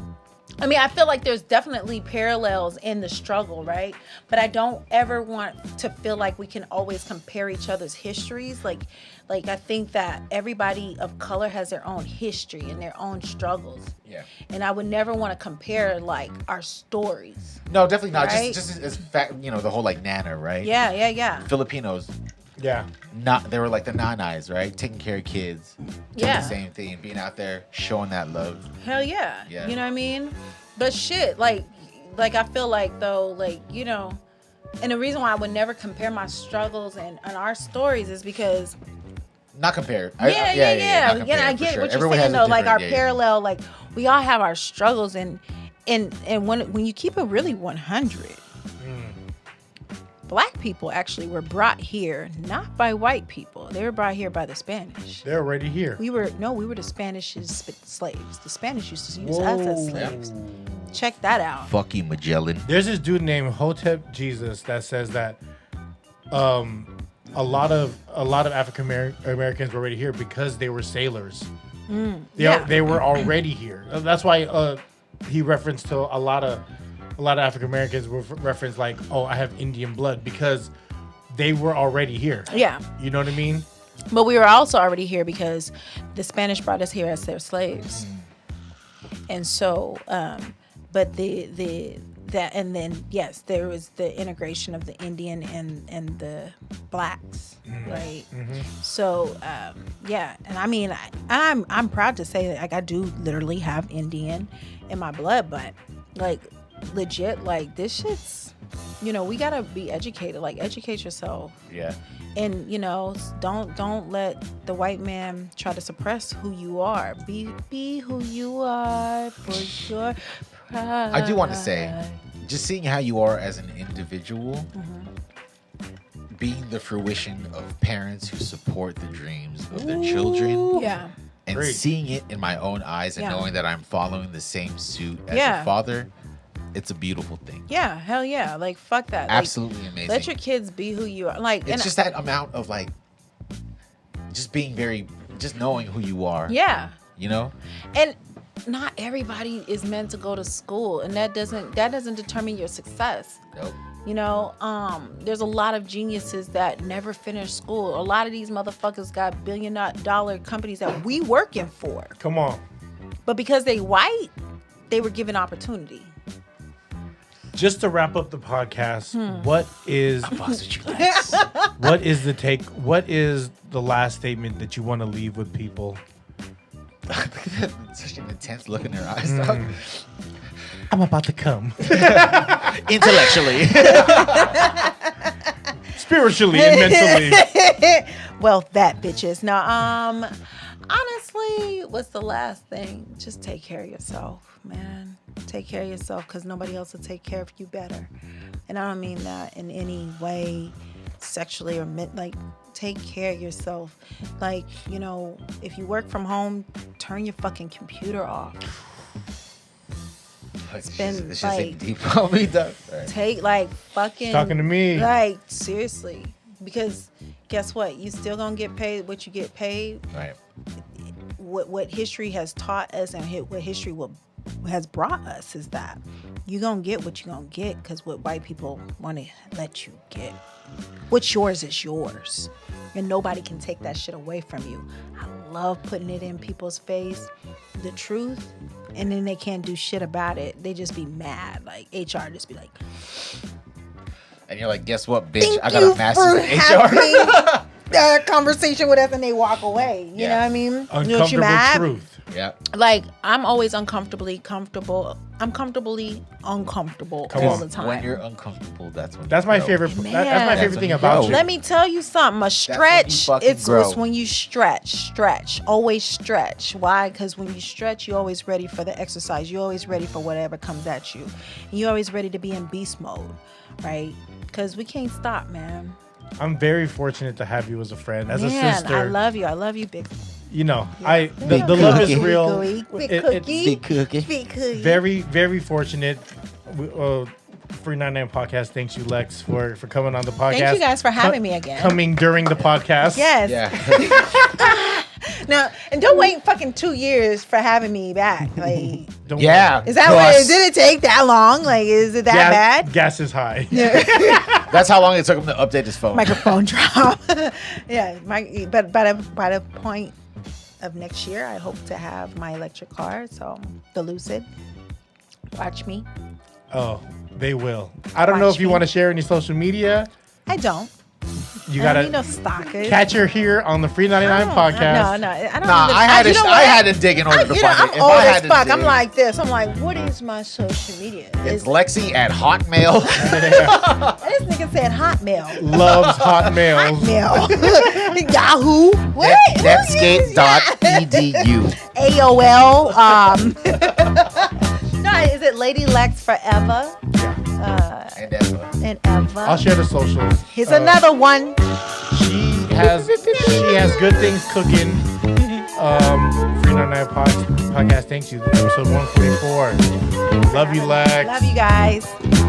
I mean, I feel like there's definitely parallels in the struggle, right? But I don't ever want to feel like we can always compare each other's histories. Like I think that everybody of color has their own history and their own struggles. Yeah. And I would never want to compare like our stories. No, definitely not. Right? Just as fact, you know, the whole like Nana, right? Yeah. Filipinos. Yeah. They were like the nanais, right? Taking care of kids. Doing the same thing, being out there showing that love. Hell yeah. You know what I mean? But shit, like I feel like though, like, you know, and the reason why I would never compare my struggles and our stories is because not compare. I get what you're saying though. Like our parallel, like we all have our struggles, and when you keep it really 100. Black people actually were brought here not by white people. They were brought here by the Spanish. They're already here. We were the Spanish's slaves. The Spanish used to use us as slaves. check that out. Fuck you, Magellan. There's this dude named Hotep Jesus that says that a lot of African Americans were already here because they were sailors. They were already here. That's why he referenced to a lot of African Americans were referenced like, oh, I have Indian blood because they were already here. Yeah. You know what I mean? But we were also already here because the Spanish brought us here as their slaves. And so, but and then yes, there was the integration of the Indian and the blacks, right? So yeah, and I mean, I'm proud to say that like I do literally have Indian in my blood, but like legit, like this shit's, you know, we gotta be educated. Like educate yourself. Yeah. And you know, don't let the white man try to suppress who you are. Be who you are for your pride. I do want to say, just seeing how you are as an individual, being the fruition of parents who support the dreams of their children, Yeah. and Great. seeing it in my own eyes and Yeah. knowing that I'm following the same suit as Yeah. your father, it's a beautiful thing. Yeah, hell yeah. Like fuck that. Absolutely amazing. Let your kids be who you are. Like It's just that amount of like, just being just knowing who you are. yeah. You know? And not everybody is meant to go to school, and that doesn't determine your success. Nope. You know, there's a lot of geniuses that never finish school. A lot of these motherfuckers got billion-dollar companies that we working for. Come on. But because they white, they were given opportunity. Just to wrap up the podcast, what is what is the last statement that you want to leave with people? Such an intense look in her eyes, dog. I'm about to come. Intellectually. Spiritually and mentally. Well, that bitches. Now, honestly, what's the last thing? Just take care of yourself, man. Take care of yourself because nobody else will take care of you better. And I don't mean that in any way sexually or like take care of yourself. Like, you know, if you work from home, turn your fucking computer off. Been, It's just like- deep on me, dog. Right. Take like fucking Talking to me. Like seriously. Because guess what? You still gonna get paid what you get paid. Right. What history has taught us and what history has brought us is that you're going to get what you're going to get because what white people want to let you get. What's yours is yours. And nobody can take that shit away from you. I love putting it in people's face, the truth, and then they can't do shit about it. They just be mad. Like HR just be like, And you're like, guess what, bitch? thank I got you a master's for in HR. having a conversation with us, and they walk away. You know what I mean? You know what you Uncomfortable mad? truth. Yeah. Like I'm always uncomfortably comfortable. I'm comfortably uncomfortable Come all on. the time. When you're uncomfortable, that's when That's you my grow. favorite. Man. That's my That's favorite when thing you about grow. you. Let me tell you something. A when you stretch, fucking it's grow. when you stretch. Always stretch. Why? Because when you stretch, you're always ready for the exercise. You're always ready for whatever comes at you. And you're always ready to be in beast mode, right? Because we can't stop, man. I'm very fortunate to have you as a friend, as a Man, sister. I love you, big. You know, Yeah. the Big love is cookie. real. Big It- cookie. Big cookie. Big cookie. Very, very fortunate. Free99 podcast. Thanks you, Lex, for coming on the podcast. Thank you guys for having me again. Coming during the podcast. Yes. Yeah. Now, and don't wait fucking 2 years for having me back. Like, Don't Yeah. is that what? Did it take that long? Like, is it that bad? Gas is high. That's how long it took him to update his phone. Microphone drop. Yeah, but by the point of next year, I hope to have my electric car. So the Lucid. Watch me. Oh, they will. I don't know Watch if you me. want to share any social media. I don't. You I don't need gotta no stalkers. catch her here on the Free99 I don't- podcast. No, I don't. Nah, even, I had to. you know I what? had to dig in order to You know, find I'm it. If old I had as to fuck. dig, I'm like this. I'm like, what is my social media? it's Lexi at Hotmail. This nigga said Hotmail. Loves hot males. Hotmail. Yahoo. What? Netscape.edu. AOL. No, is it Lady Lex Forever? And Eva. And Eva. I'll share the socials. Here's another one. She has good things cooking. Free99 Podcast. Thank you. Episode 144. Love you, Lex. Love you guys.